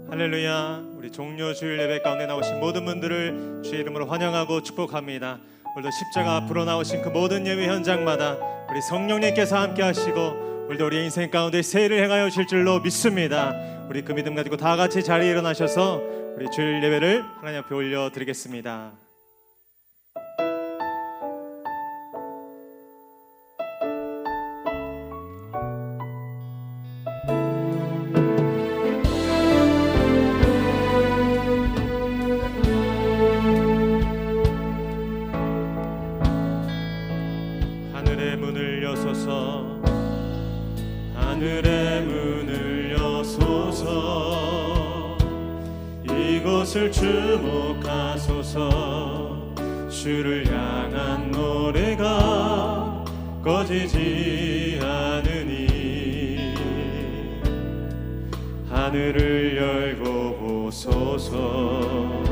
할렐루야. 우리 종료 주일 예배 가운데 나오신 모든 분들을 주의 이름으로 환영하고 축복합니다. 오늘도 십자가 앞으로 나오신 그 모든 예배 현장마다 우리 성령님께서 함께 하시고 오늘도 우리 인생 가운데 새해를 행하여 주실 줄로 믿습니다. 우리 그 믿음 가지고 다 같이 자리에 일어나셔서 우리 주일 예배를 하나님 앞에 올려드리겠습니다. 하늘의 문을 여소서, 하늘의 문을 여소서, 이곳을 주목하소서. 주를 향한 노래가 꺼지지 않으니 하늘을 열고 보소서.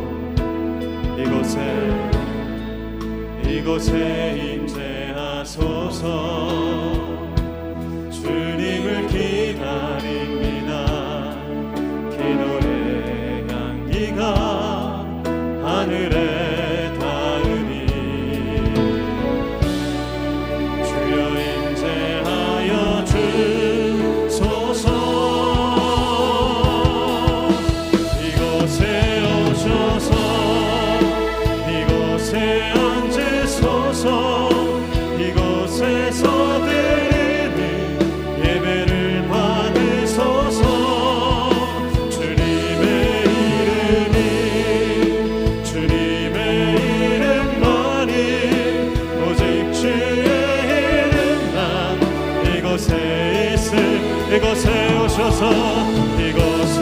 이곳에 임재하소서. 주님을 기다립니다. 기도의 향기가 하늘에 닿으니 주여 임재하여 주소서. 이곳에 오셔서 이곳에 앉으소서. 이곳에서 드리는 예배를 받으소서. 주님의 이름만이 오직 주의 이름만 이곳에 오셔서 이곳에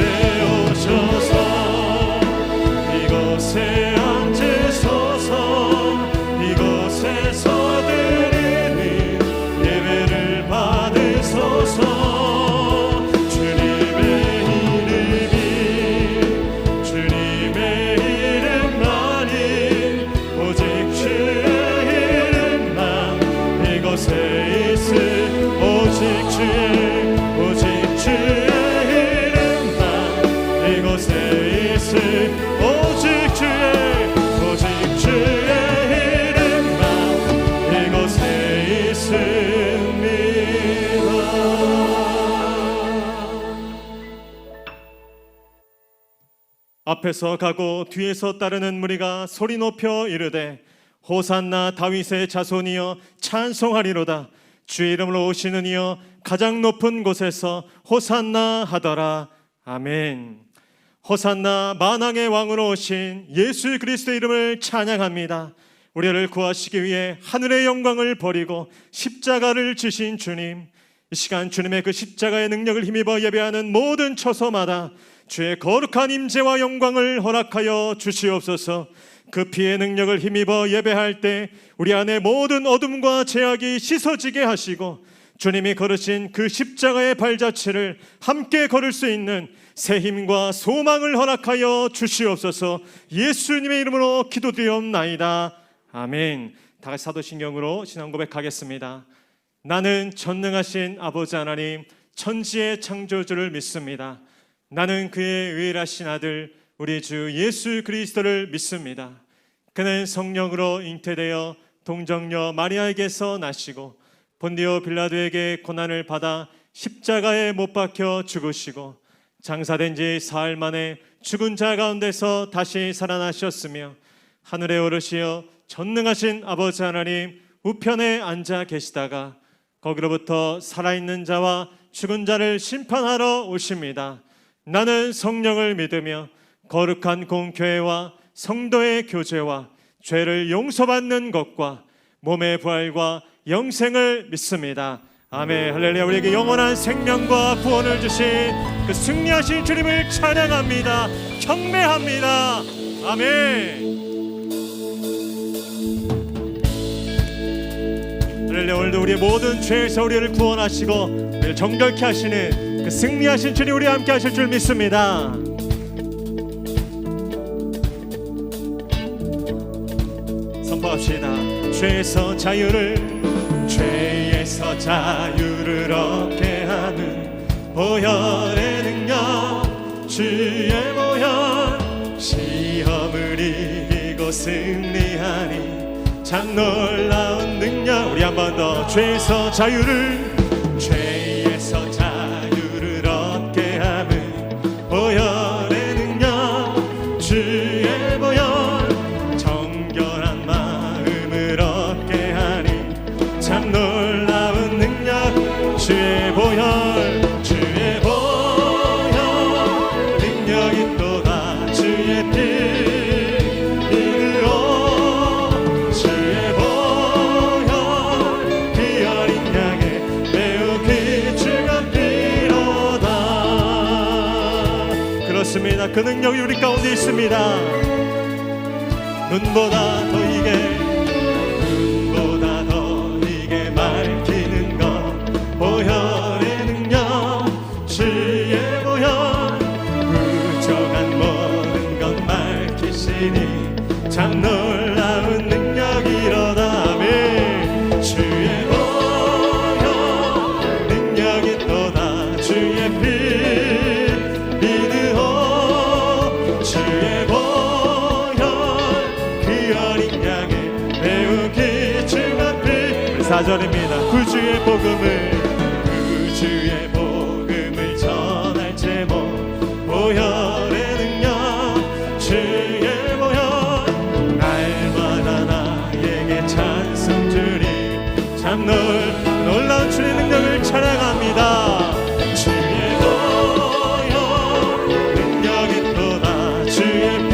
앉으소서. 이곳에서 드리는 예배를 받으소서. 주님의 이름만이 오직 주의 이름만 이곳에 있을 오직 주의 이름만 이곳에 있을 오직 주의 이름만 이곳에 있습니다. 앞에서 가고 뒤에서 따르는 무리가 소리 높여 이르되 호산나 다윗의 자손이여 찬송하리로다. 주의 이름으로 오시는 이여 가장 높은 곳에서 호산나 하더라. 아멘. 호산나 만왕의 왕으로 오신 예수 그리스도의 이름을 찬양합니다. 우리를 구하시기 위해 하늘의 영광을 버리고 십자가를 지신 주님, 이 시간 주님의 그 십자가의 능력을 힘입어 예배하는 모든 처소마다 주의 거룩한 임재와 영광을 허락하여 주시옵소서. 그 피의 능력을 힘입어 예배할 때 우리 안에 모든 어둠과 죄악이 씻어지게 하시고 주님이 걸으신 그 십자가의 발자취를 함께 걸을 수 있는 새 힘과 소망을 허락하여 주시옵소서. 예수님의 이름으로 기도드리옵나이다. 아멘. 다같이 사도신경으로 신앙 고백하겠습니다. 나는 전능하신 아버지 하나님 천지의 창조주를 믿습니다. 나는 그의 유일하신 아들 우리 주 예수 그리스도를 믿습니다. 그는 성령으로 잉태되어 동정녀 마리아에게서 나시고 본디오 빌라도에게 고난을 받아 십자가에 못 박혀 죽으시고 장사된 지 사흘 만에 죽은 자 가운데서 다시 살아나셨으며 하늘에 오르시어 전능하신 아버지 하나님 우편에 앉아 계시다가 거기로부터 살아있는 자와 죽은 자를 심판하러 오십니다. 나는 성령을 믿으며 거룩한 공교회와 성도의 교제와 죄를 용서받는 것과 몸의 부활과 영생을 믿습니다. 아멘. 할렐루야. 우리에게 영원한 생명과 구원을 주신 그 승리하신 주님을 찬양합니다. 경배합니다. 아멘. 할렐루야. 오늘도 우리의 모든 죄에서 우리를 구원하시고 우리를 정결케 하시는 그 승리하신 주님 우리와 함께 하실 줄 믿습니다. 선포합시다. 죄에서 자유를 얻게 하는 보혈의 능력 주의 보혈 시험을 이기고 승리하니 참 놀라운 능력. 우리 한 번 더. 죄에서 자유를 얻게 함은 보혈의 능력 주의 보혈 정결한 마음을 얻게 하니 참 놀라운 능력 주의 보혈 능력이 또다 주의 피 이르오 주의 보혈 그 어린 양의 매우 귀중한 피로다. 그렇습니다. 그 능력이 우리 가운데 있습니다. 눈보다 더 이게 밝히는 것 보혈의 능력 주의 보혈 부정한 모든 것 밝히시니 참 놀라운 능력이로다. 아멘. 주의 보혈 능력이 또다 주의 피 믿으오 주의 보혈 그 어린 양의 매우 귀중한 피. 4절입니다. 구주의 복음을 전할 제목 보혈의 능력 주의 보혈 날마다 나에게 찬송 주리 참 놀라운 주의 능력을 찬양합니다. 주의 보혈 능력이 또다 주의 피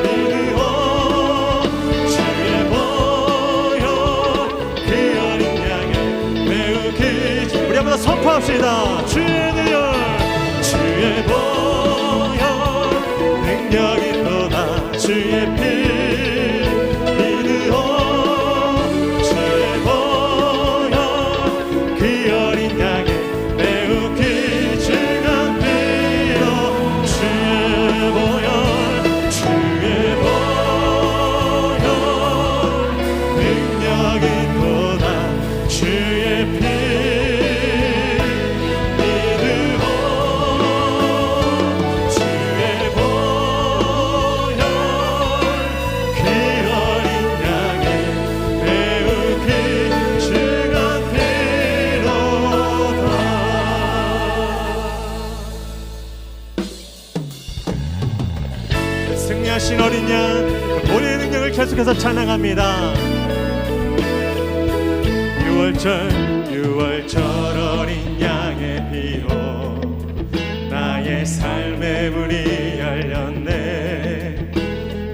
믿으오 주의 보혈 그 어린 양의 매우 귀중. 우리 한번 더 선포합시다. 주의 보혈 능력이 또다 주의 피 믿으오 주의 보혈 그 어린 양의 매우 귀중한 피로 주의 보혈 능력이 또다 주의 피 승리하신 어린 양 보혈의 능력을 계속해서 찬양합니다. 6월절 어린 양의 피로 나의 삶의 문이 열렸네.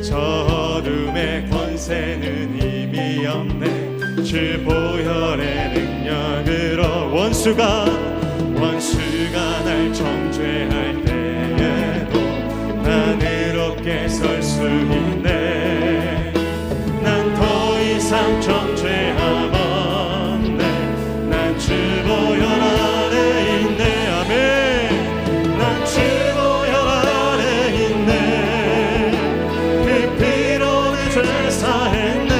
저 어둠의 권세는 이미 없네. 주 보혈의 능력으로 원수가 날 정죄할 때에도 난 의롭게 설 수 있네. 난 더 이상 정죄함 없네. 난 주 보혈 안에 있네. 아멘. 난 주 보혈 안에 있네. 그 피로 내 죄 사했네.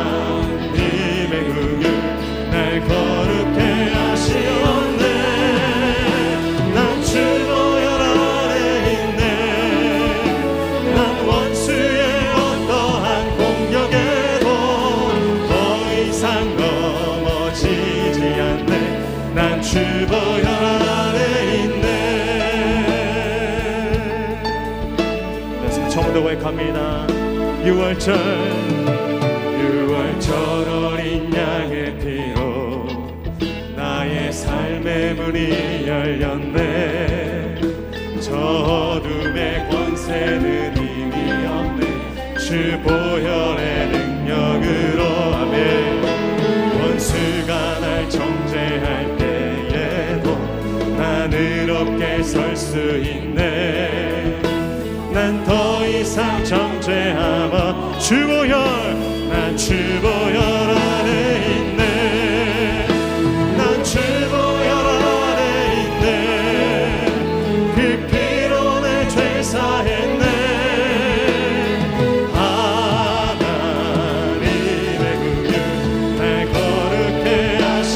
하나님의 긍휼 날 거룩해 하시었네. 난 주 보혈 안에 있네. 난 원수의 어떠한 공격에도 더 이상 넘어지지 않네. 난 주 보혈 안에 있네. 처음부터 고백합니다. 6월절 어린 양의 피로 나의 삶의 문이 열렸네. 저 어둠의 권세는 이미 없네. 주 보혈의 능력으로 아멘. 원수가 날 정죄할 때에도 난 의롭게 설 수 있네. 난 더 이상 정죄함 없. 주 보혈 난 주 보혈 안에 있네. 난 주 보혈 안에 있네. 그 피로 내 죄 사했네. 하나님의 긍휼 날 거룩해 하시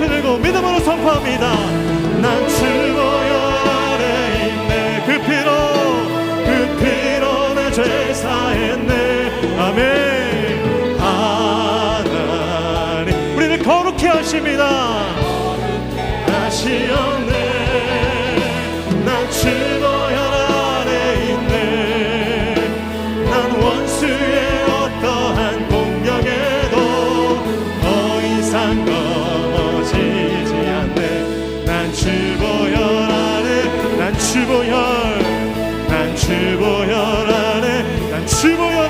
높이 들고 믿음으로 선포합니다. 난 주보혈 아래 있네. 그 피로 내 죄 사했네. 아멘. 하나님 우리를 거룩히 하십니다. 하시옵네. 난 주보혈 아래 있네. 난 원수의 어떠한 공격에도 더 이상 넘어지지 않네. 난 주보혈 아래, 난 주보혈 아래, 난 주보혈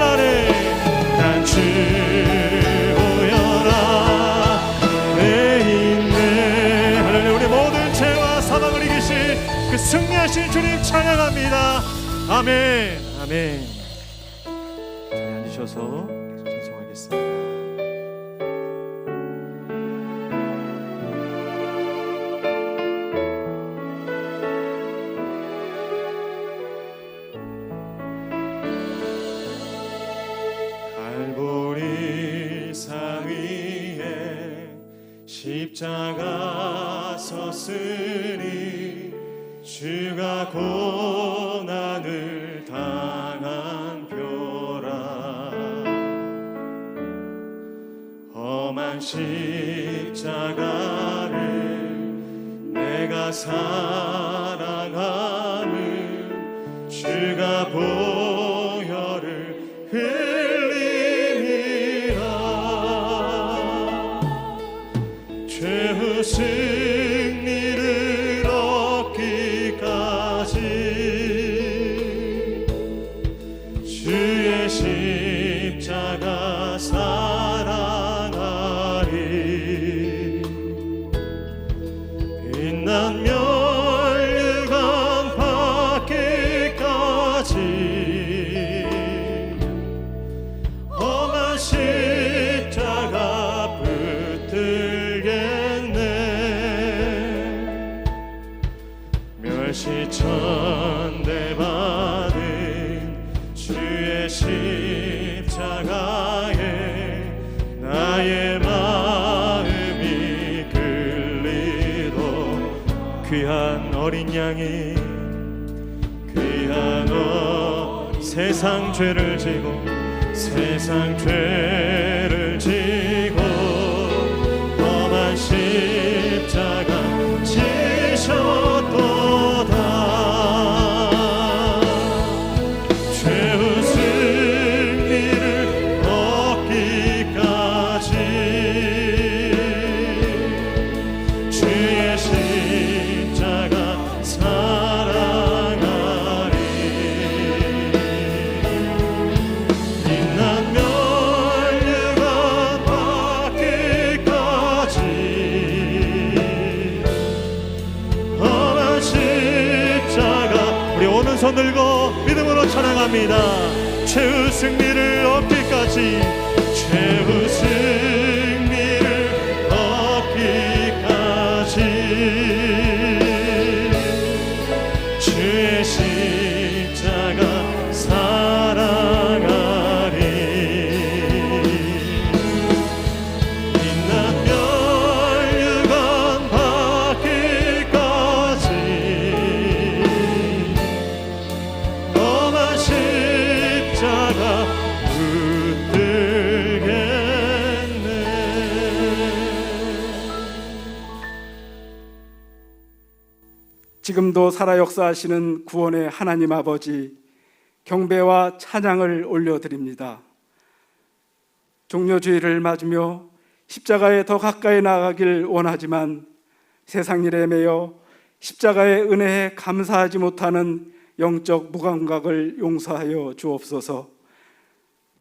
아래, 난 주보혈 아래 있네. 하나님 우리 모든 죄와 사망을 이기신 그 승리하신 주님 찬양합니다. 아멘. 아멘. 자리 앉으셔서 찬송하겠습니다. 갈보리 산 위에 십자가 섰으니 주가 고난을 당한 표라. 험한 십자가를 내가 사랑하는 주가 보혈을 흘림이라. 죄의 승리를 얻기까지 주의 십자가 사랑하리. 빛난 멸류관 받기까지 험한 십자가 붙들겠네. 멸시천대 받은 주의 십자가에 나의 마음이 끌리도 귀한 어린 양이 귀한 세상 죄를 지고 세상 죄를 지고 험한 십자가 지셨도다. 죄의 승리를 얻기까지 주의 십자가 사랑하리. 빛난 멸류관 받기까지 험한 십자가 우리 오는 손 들고 믿음으로 찬양합니다. 죄의 승리를 얻기까지 죄의 승리를 얻기까지 주의 십자가 사랑하리. 빛난 멸류관 받기까지 험한 십자가 붙들겠네. 지금도 살아 역사하시는 구원의 하나님 아버지, 경배와 찬양을 올려드립니다. 종료주의를 맞으며 십자가에 더 가까이 나아가길 원하지만 세상 일에 매여 십자가의 은혜에 감사하지 못하는 영적 무감각을 용서하여 주옵소서.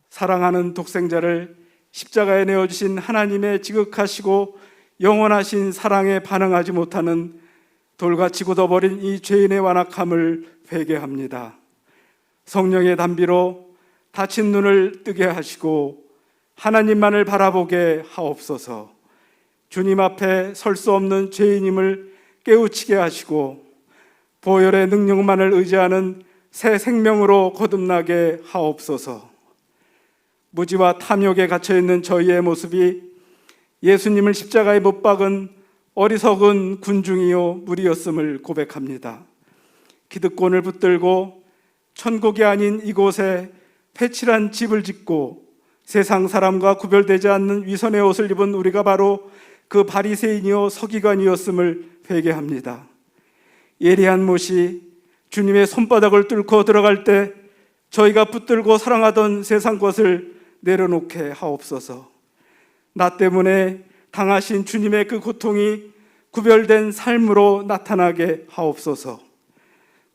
사랑하는 독생자를 십자가에 내어주신 하나님의 지극하시고 영원하신 사랑에 반응하지 못하는 돌같이 굳어버린 이 죄인의 완악함을 회개합니다. 성령의 단비로 다친 눈을 뜨게 하시고 하나님만을 바라보게 하옵소서. 주님 앞에 설 수 없는 죄인임을 깨우치게 하시고 보혈의 능력만을 의지하는 새 생명으로 거듭나게 하옵소서. 무지와 탐욕에 갇혀있는 저희의 모습이 예수님을 십자가에 못 박은 어리석은 군중이요 무리였음을 고백합니다. 기득권을 붙들고 천국이 아닌 이곳에 회칠한 집을 짓고 세상 사람과 구별되지 않는 위선의 옷을 입은 우리가 바로 그 바리새인이요 서기관이었음을 회개합니다. 예리한 못이 주님의 손바닥을 뚫고 들어갈 때 저희가 붙들고 사랑하던 세상 것을 내려놓게 하옵소서. 나 때문에 당하신 주님의 그 고통이 구별된 삶으로 나타나게 하옵소서.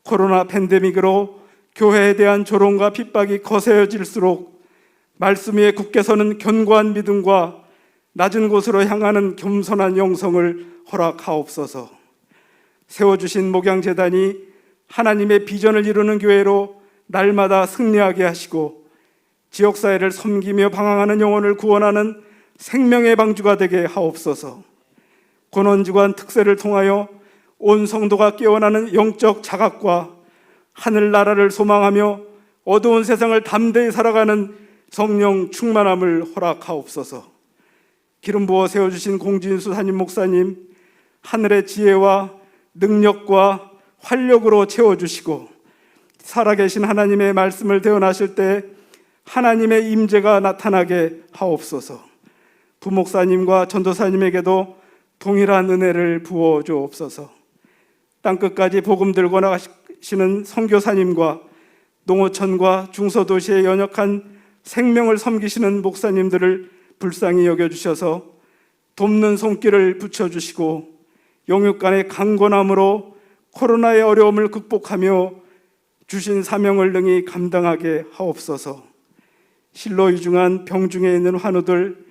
코로나 팬데믹으로 교회에 대한 조롱과 핍박이 거세어질수록 말씀 위에 굳게 서는 견고한 믿음과 낮은 곳으로 향하는 겸손한 영성을 허락하옵소서. 세워주신 목양재단이 하나님의 비전을 이루는 교회로 날마다 승리하게 하시고 지역사회를 섬기며 방황하는 영혼을 구원하는 생명의 방주가 되게 하옵소서. 권원주관 특세를 통하여 온 성도가 깨어나는 영적 자각과 하늘나라를 소망하며 어두운 세상을 담대히 살아가는 성령 충만함을 허락하옵소서. 기름 부어 세워주신 공진수 담임 목사님, 하늘의 지혜와 능력과 활력으로 채워주시고 살아계신 하나님의 말씀을 대언하실 때 하나님의 임재가 나타나게 하옵소서. 부목사님과 전도사님에게도 동일한 은혜를 부어 주옵소서. 땅끝까지 복음 들고 나가시는 선교사님과 농어촌과 중소도시의 연약한 생명을 섬기시는 목사님들을 불쌍히 여겨주셔서 돕는 손길을 붙여주시고 영육간의 강건함으로 코로나의 어려움을 극복하며 주신 사명을 능히 감당하게 하옵소서. 실로 이중한 병중에 있는 환우들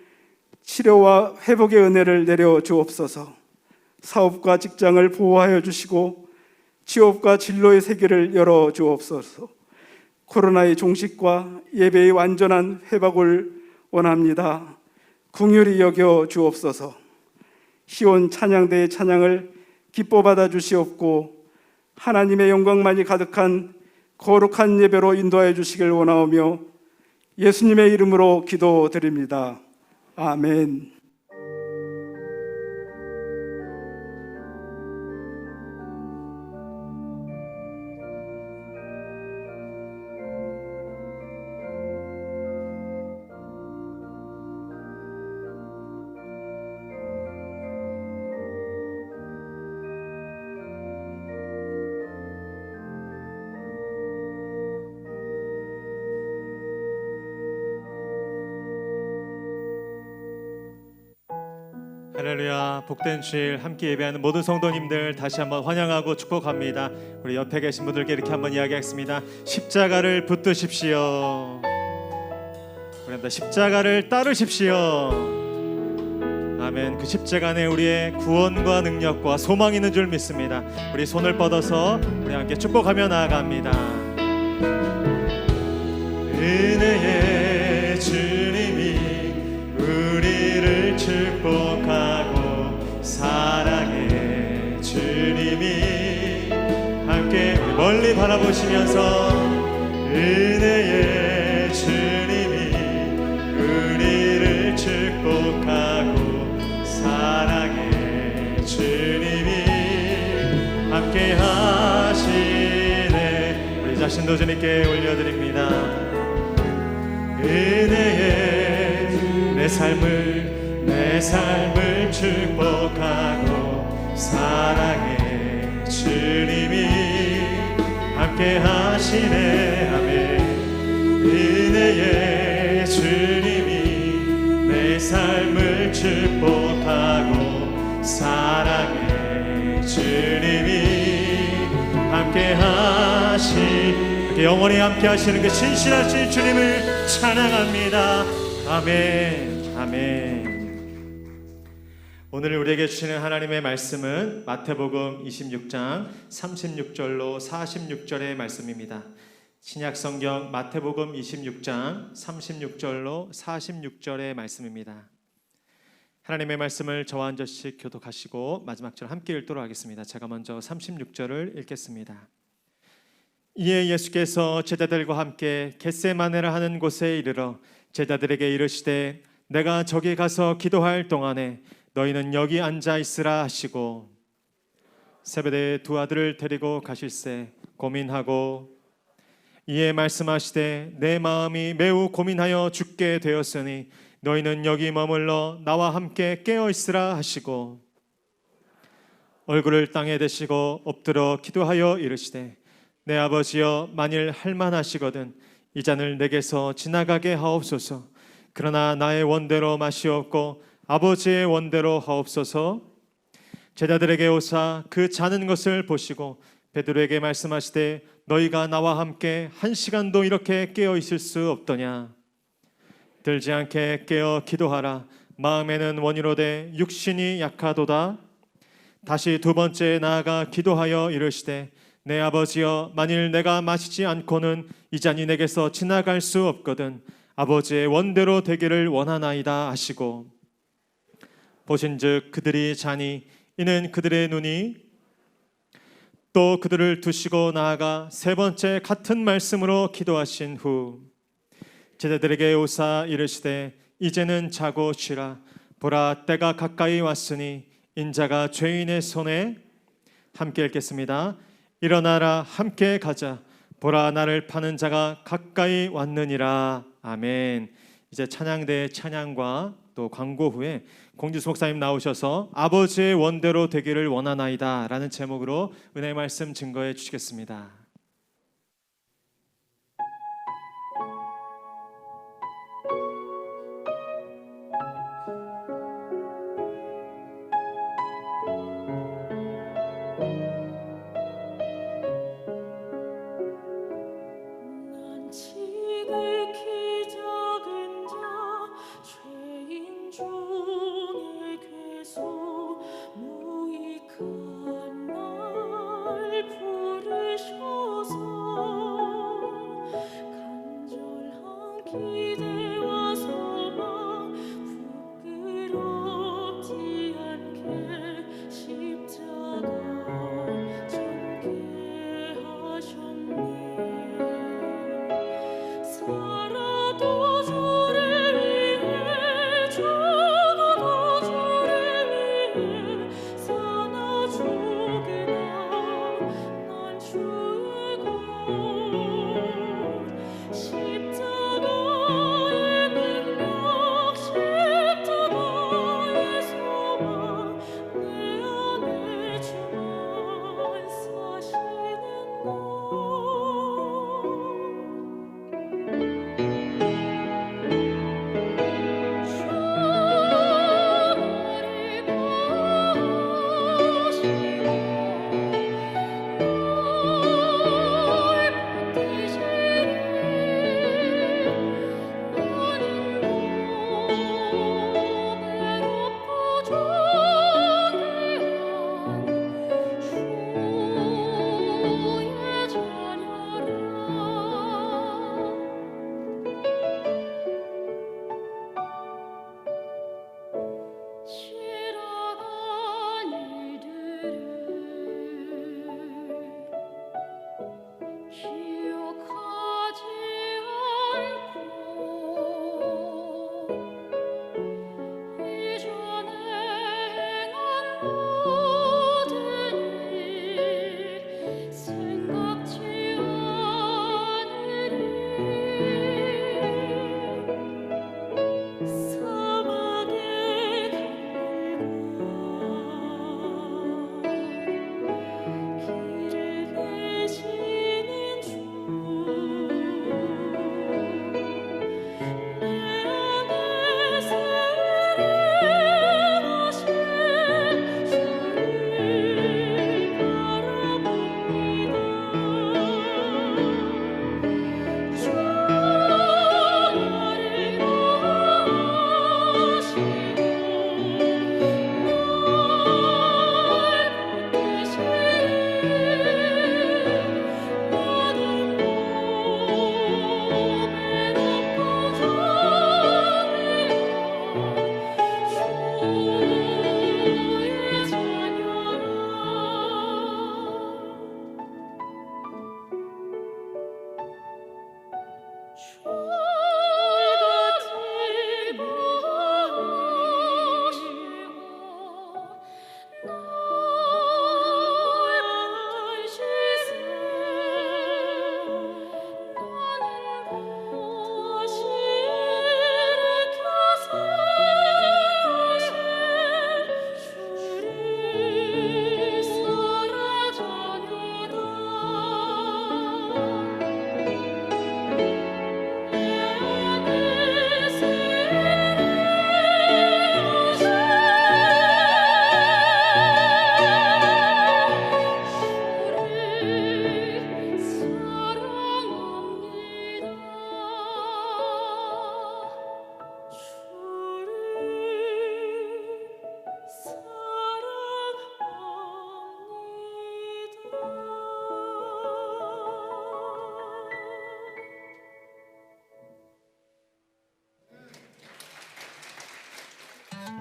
치료와 회복의 은혜를 내려 주옵소서. 사업과 직장을 보호하여 주시고 취업과 진로의 세계를 열어 주옵소서. 코로나의 종식과 예배의 완전한 회복을 원합니다. 긍휼히 여겨 주옵소서. 시온 찬양대의 찬양을 기뻐 받아 주시옵고 하나님의 영광만이 가득한 거룩한 예배로 인도하여 주시길 원하오며 예수님의 이름으로 기도드립니다. 아멘. 할렐루야. 복된 주일 함께 예배하는 모든 성도님들 다시 한번 환영하고 축복합니다. 우리 옆에 계신 분들께 이렇게 한번 이야기하겠습니다. 십자가를 붙드십시오. 우리 십자가를 따르십시오. 아멘. 그 십자가 안에 우리의 구원과 능력과 소망이 있는 줄 믿습니다. 우리 손을 뻗어서 우리 함께 축복하며 나아갑니다. 은혜의 주님이 우리를 축복하고 사랑의 주님이 함께 멀리 바라보시면서 은혜의 주님이 우리를 축복하고 사랑의 주님이 함께 하시네. 우리 자신도 주님께 올려드립니다. 은혜의 내 삶을 축복하고 사랑의 주님이 함께 하시네. 아멘. 은혜의 주님이 내 삶을 축복하고 사랑의 주님이 함께 이렇게 영원히 함께 하시는 그 신실하신 주님을 찬양합니다. 아멘. 아멘. 오늘 우리에게 주시는 하나님의 말씀은 마태복음 26장 36절로 46절의 말씀입니다. 신약성경 마태복음 26장 36절로 46절의 말씀입니다. 하나님의 말씀을 저와 한 절씩 교독하시고 마지막 절 함께 읽도록 하겠습니다. 제가 먼저 36절을 읽겠습니다. 이에 예수께서 제자들과 함께 겟세마네라 하는 곳에 이르러 제자들에게 이르시되 내가 저기 가서 기도할 동안에 너희는 여기 앉아 있으라 하시고 세베대의 두 아들을 데리고 가실새 고민하고 이에 말씀하시되 내 마음이 매우 고민하여 죽게 되었으니 너희는 여기 머물러 나와 함께 깨어 있으라 하시고 얼굴을 땅에 대시고 엎드려 기도하여 이르시되 내 아버지여 만일 할만하시거든 이 잔을 내게서 지나가게 하옵소서. 그러나 나의 원대로 마시옵고 아버지의 원대로 하옵소서. 제자들에게 오사 그 자는 것을 보시고 베드로에게 말씀하시되 너희가 나와 함께 한 시간도 이렇게 깨어 있을 수 없더냐. 들지 않게 깨어 기도하라. 마음에는 원이로되 육신이 약하도다. 다시 두 번째 나아가 기도하여 이르시되 내 아버지여 만일 내가 마시지 않고는 이 잔이 내게서 지나갈 수 없거든 아버지의 원대로 되기를 원하나이다 하시고 보신즉 그들이 자니 이는 그들의 눈이 또 그들을 두시고 나아가 세 번째 같은 말씀으로 기도하신 후 제자들에게 오사 이르시되 이제는 자고 쉬라. 보라 때가 가까이 왔으니 인자가 죄인의 손에 함께 읽겠습니다. 일어나라 함께 가자. 보라 나를 파는 자가 가까이 왔느니라. 아멘. 이제 찬양대의 찬양과 또 광고 후에 공지수 목사님 나오셔서 아버지의 원대로 되기를 원하나이다 라는 제목으로 은혜의 말씀 증거해 주시겠습니다. 난 지극히 작은 자 죄인 중에 괴소 무익한 날 부르셔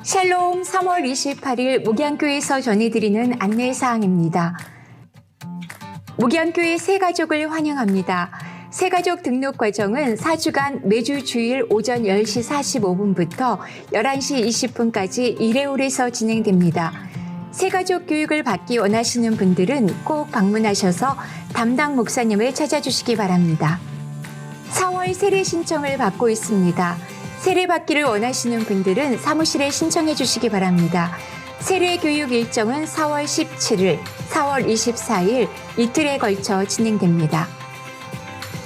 샬롬 3월 28일 목양교에서 전해드리는 안내사항입니다. 목양교회 새가족을 환영합니다. 새가족 등록 과정은 4주간 매주 주일 오전 10시 45분부터 11시 20분까지 일회홀에서 진행됩니다. 새가족 교육을 받기 원하시는 분들은 꼭 방문하셔서 담당 목사님을 찾아주시기 바랍니다. 4월 세례 신청을 받고 있습니다. 세례 받기를 원하시는 분들은 사무실에 신청해 주시기 바랍니다. 세례 교육 일정은 4월 17일, 4월 24일 이틀에 걸쳐 진행됩니다.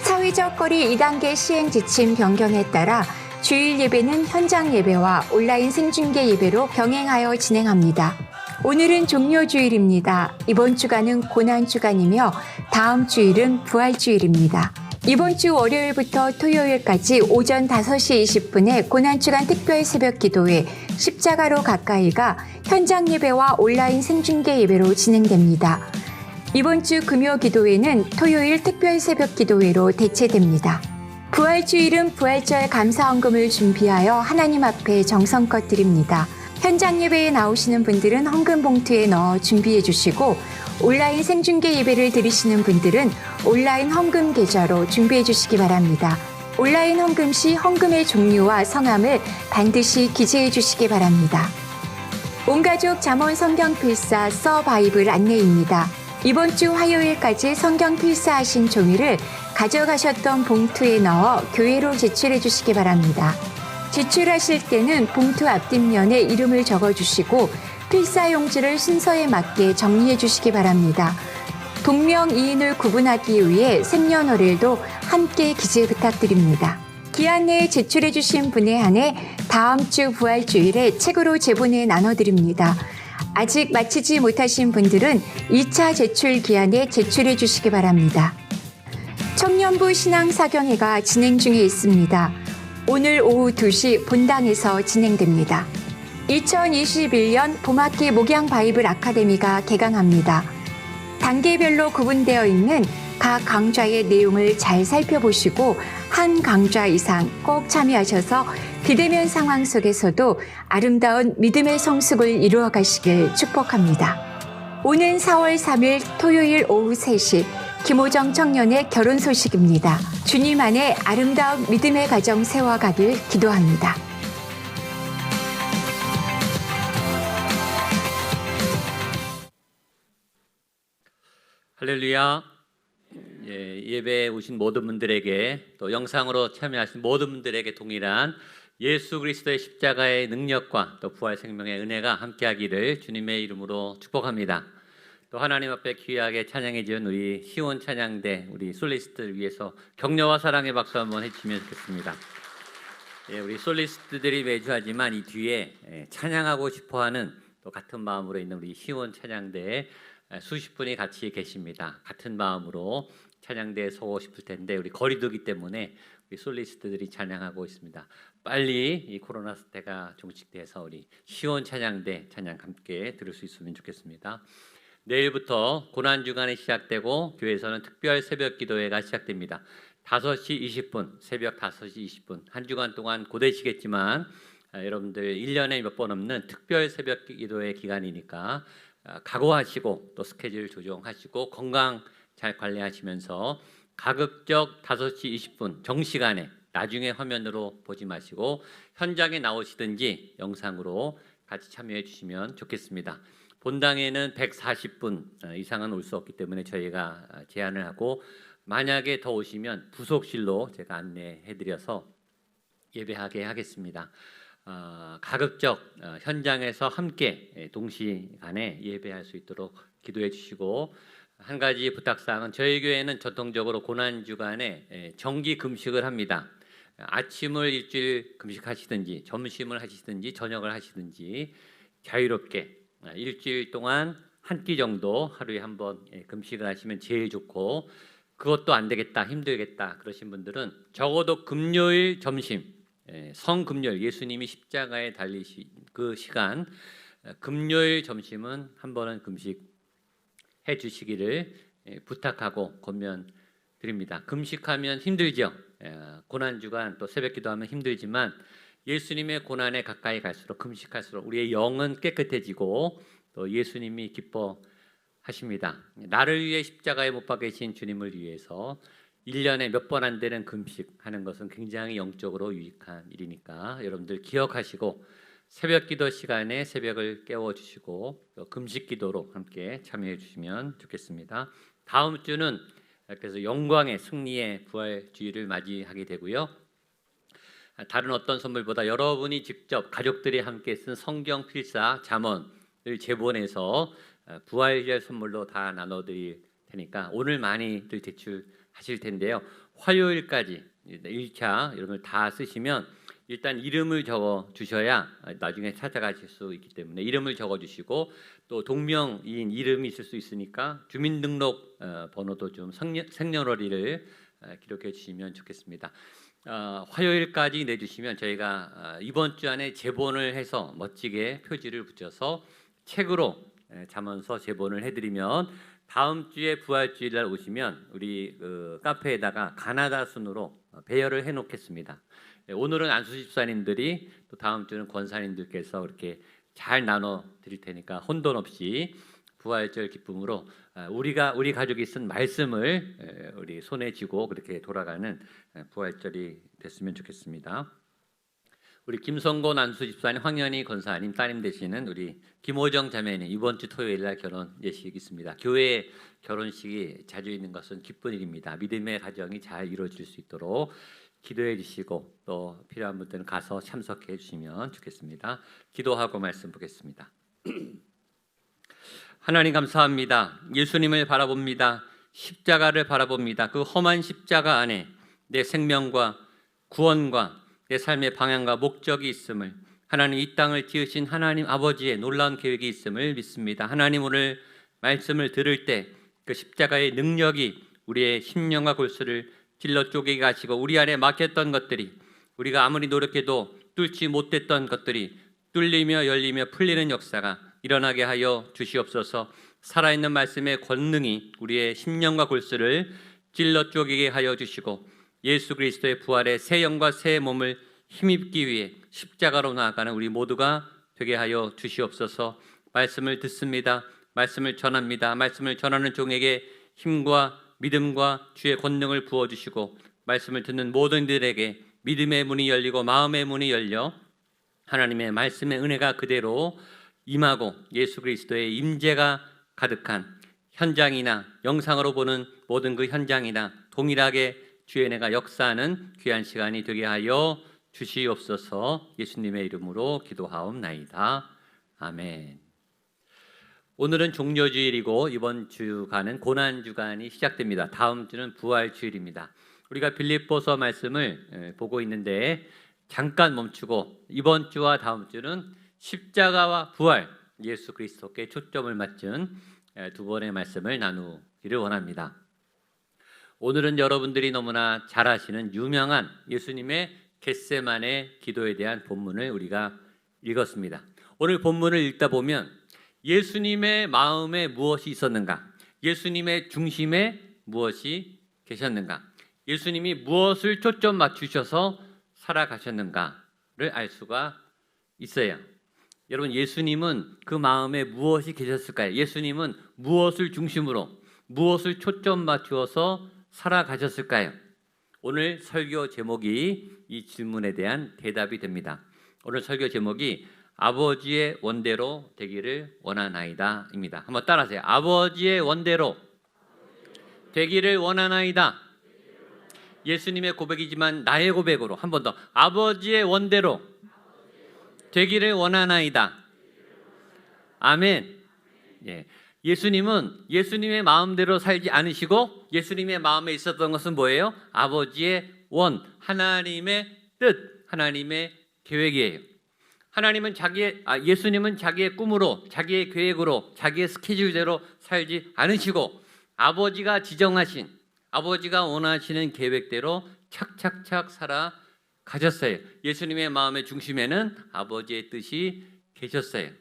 사회적 거리 2단계 시행 지침 변경에 따라 주일 예배는 현장 예배와 온라인 생중계 예배로 병행하여 진행합니다. 오늘은 종료주일입니다. 이번 주간은 고난주간이며 다음 주일은 부활주일입니다. 이번 주 월요일부터 토요일까지 오전 5시 20분에 고난주간 특별 새벽 기도회 십자가로 가까이가 현장 예배와 온라인 생중계 예배로 진행됩니다. 이번 주 금요 기도회는 토요일 특별 새벽 기도회로 대체됩니다. 부활주일은 부활절 감사헌금을 준비하여 하나님 앞에 정성껏 드립니다. 현장 예배에 나오시는 분들은 헌금 봉투에 넣어 준비해 주시고 온라인 생중계 예배를 드리시는 분들은 온라인 헌금 계좌로 준비해 주시기 바랍니다. 온라인 헌금 시 헌금의 종류와 성함을 반드시 기재해 주시기 바랍니다. 온가족 잠언 성경 필사 써 바이블 안내입니다. 이번 주 화요일까지 성경 필사하신 종이를 가져가셨던 봉투에 넣어 교회로 제출해 주시기 바랍니다. 제출하실 때는 봉투 앞뒷면에 이름을 적어주시고 필사 용지를 순서에 맞게 정리해 주시기 바랍니다. 동명이인을 구분하기 위해 생년월일도 함께 기재 부탁드립니다. 기한 내에 제출해 주신 분에 한해 다음 주 부활주일에 책으로 제본에 나눠드립니다. 아직 마치지 못하신 분들은 2차 제출 기한에 제출해 주시기 바랍니다. 청년부 신앙사경회가 진행 중에 있습니다. 오늘 오후 2시 본당에서 진행됩니다. 2021년 봄학기 목양 바이블 아카데미가 개강합니다. 단계별로 구분되어 있는 각 강좌의 내용을 잘 살펴보시고 한 강좌 이상 꼭 참여하셔서 비대면 상황 속에서도 아름다운 믿음의 성숙을 이루어 가시길 축복합니다. 오는 4월 3일 토요일 오후 3시 김호정 청년의 결혼 소식입니다. 주님 안에 아름다운 믿음의 가정 세워가길 기도합니다. 할렐루야. 예배에 오신 모든 분들에게 또 영상으로 참여하신 모든 분들에게 동일한 예수 그리스도의 십자가의 능력과 또 부활 생명의 은혜가 함께하기를 주님의 이름으로 축복합니다. 또 하나님 앞에 귀하게 찬양해 지은 우리 시온 찬양대 우리 솔리스트를 위해서 격려와 사랑의 박수 한번 해주시면 좋겠습니다. 우리 솔리스트들이 매주 하지만 이 뒤에 찬양하고 싶어하는 또 같은 마음으로 있는 우리 시온 찬양대에 수십 분이 같이 계십니다. 같은 마음으로 찬양대에 서고 싶을 텐데 우리 거리두기 때문에 우리 솔리스트들이 찬양하고 있습니다. 빨리 이 코로나 사태가 종식돼서 우리 시온 찬양대 찬양 함께 들을 수 있으면 좋겠습니다. 내일부터 고난주간이 시작되고 교회에서는 특별 새벽 기도회가 시작됩니다. 5시 20분, 새벽 5시 20분 한 주간 동안 고되시겠지만 여러분들 1년에 몇 번 없는 특별 새벽 기도회 기간이니까 각오하시고 또 스케줄 조정하시고 건강 잘 관리하시면서 가급적 5시 20분 정시간에 나중에 화면으로 보지 마시고 현장에 나오시든지 영상으로 같이 참여해 주시면 좋겠습니다. 본당에는 140분 이상은 올 수 없기 때문에 저희가 제한을 하고 만약에 더 오시면 부속실로 제가 안내해 드려서 예배하게 하겠습니다. 가급적 현장에서 함께 동시간에 예배할 수 있도록 기도해 주시고 한 가지 부탁사항은 저희 교회는 전통적으로 고난주간에 정기 금식을 합니다. 아침을 일주일 금식하시든지 점심을 하시든지 저녁을 하시든지 자유롭게 일주일 동안 한 끼 정도 하루에 한 번 금식을 하시면 제일 좋고 그것도 안 되겠다 힘들겠다 그러신 분들은 적어도 금요일 점심 성금요일 예수님이 십자가에 달리신 그 시간 금요일 점심은 한 번은 금식해 주시기를 부탁하고 권면드립니다. 금식하면 힘들죠. 고난주간 또 새벽기도하면 힘들지만 예수님의 고난에 가까이 갈수록 금식할수록 우리의 영은 깨끗해지고 또 예수님이 기뻐하십니다. 나를 위해 십자가에 못 박히신 주님을 위해서 1년에 몇 번 안 되는 금식하는 것은 굉장히 영적으로 유익한 일이니까 여러분들 기억하시고 새벽 기도 시간에 새벽을 깨워주시고 금식 기도로 함께 참여해 주시면 좋겠습니다. 다음 주는 그래서 영광의 승리의 부활 주일을 맞이하게 되고요. 다른 어떤 선물보다 여러분이 직접 가족들이 함께 쓴 성경 필사 잠언을 제본해서 부활절 선물로 다 나눠드릴 테니까 오늘 많이들 제출하실 텐데요. 화요일까지 1차 여러분들 다 쓰시면 일단 이름을 적어 주셔야 나중에 찾아가실 수 있기 때문에 이름을 적어 주시고 또 동명이인 이름이 있을 수 있으니까 주민등록 번호도 좀 생년월일을 기록해 주시면 좋겠습니다. 화요일까지 내주시면 저희가 이번 주 안에 제본을 해서 멋지게 표지를 붙여서 책으로 잠언서 제본을 해드리면 다음 주에 부활주일 날 오시면 우리 카페에다가 가나다 순으로 배열을 해놓겠습니다. 오늘은 안수 집사님들이 또 다음 주는 권사님들께서 이렇게 잘 나눠 드릴 테니까 혼돈 없이 부활절 기쁨으로 우리 가족이 쓴 말씀을 우리 손에 쥐고 그렇게 돌아가는 부활절이 됐으면 좋겠습니다. 우리 김성곤 안수 집사님, 황현희 권사님 따님 되시는 우리 김호정 자매님 이번 주 토요일 날 결혼 예식이 있습니다. 교회 결혼식이 자주 있는 것은 기쁜 일입니다. 믿음의 가정이 잘 이루어질 수 있도록 기도해 주시고 또 필요한 분들은 가서 참석해 주시면 좋겠습니다. 기도하고 말씀 보겠습니다. 하나님 감사합니다. 예수님을 바라봅니다. 십자가를 바라봅니다. 그 험한 십자가 안에 내 생명과 구원과 내 삶의 방향과 목적이 있음을 하나님 이 땅을 지으신 하나님 아버지의 놀라운 계획이 있음을 믿습니다. 하나님 오늘 말씀을 들을 때 그 십자가의 능력이 우리의 심령과 골수를 찔러 쪼개게 하시고 우리 안에 막혔던 것들이 우리가 아무리 노력해도 뚫지 못했던 것들이 뚫리며 열리며 풀리는 역사가 일어나게 하여 주시옵소서. 살아있는 말씀의 권능이 우리의 심령과 골수를 찔러 쪼개게 하여 주시고 예수 그리스도의 부활의 새 영과 새 몸을 힘입기 위해 십자가로 나아가는 우리 모두가 되게 하여 주시옵소서. 말씀을 듣습니다. 말씀을 전합니다. 말씀을 전하는 종에게 힘과 믿음과 주의 권능을 부어주시고 말씀을 듣는 모든 이들에게 믿음의 문이 열리고 마음의 문이 열려 하나님의 말씀의 은혜가 그대로 임하고 예수 그리스도의 임재가 가득한 현장이나 영상으로 보는 모든 그 현장이나 동일하게 주의 은혜가 역사하는 귀한 시간이 되게 하여 주시옵소서. 예수님의 이름으로 기도하옵나이다. 아멘. 오늘은 종료주일이고 이번 주간은 고난주간이 시작됩니다. 다음 주는 부활주일입니다. 우리가 빌립보서 말씀을 보고 있는데 잠깐 멈추고 이번 주와 다음 주는 십자가와 부활, 예수 그리스도께 초점을 맞춘 두 번의 말씀을 나누기를 원합니다. 오늘은 여러분들이 너무나 잘 아시는 유명한 예수님의 겟세마네 기도에 대한 본문을 우리가 읽었습니다. 오늘 본문을 읽다 보면 예수님의 마음에 무엇이 있었는가? 예수님의 중심에 무엇이 계셨는가? 예수님이 무엇을 초점 맞추셔서 살아가셨는가를 알 수가 있어요. 여러분, 예수님은 그 마음에 무엇이 계셨을까요? 예수님은 무엇을 중심으로, 무엇을 초점 맞추어서 살아가셨을까요? 오늘 설교 제목이 이 질문에 대한 대답이 됩니다. 오늘 설교 제목이 아버지의 원대로 되기를 원하나이다 입니다. 한번 따라하세요. 아버지의 원대로 되기를 원하나이다. 예수님의 고백이지만 나의 고백으로 한 번 더 아버지의 원대로 되기를 원하나이다. 아멘. 예. 예수님은 예수님의 마음대로 살지 않으시고 예수님의 마음에 있었던 것은 뭐예요? 아버지의 원, 하나님의 뜻, 하나님의 계획이에요. 예수님은 자기의 꿈으로, 자기의 계획으로, 자기의 스케줄대로 살지 않으시고 아버지가 지정하신, 아버지가 원하시는 계획대로 착착착 살아가셨어요. 예수님의 마음의 중심에는 아버지의 뜻이 계셨어요.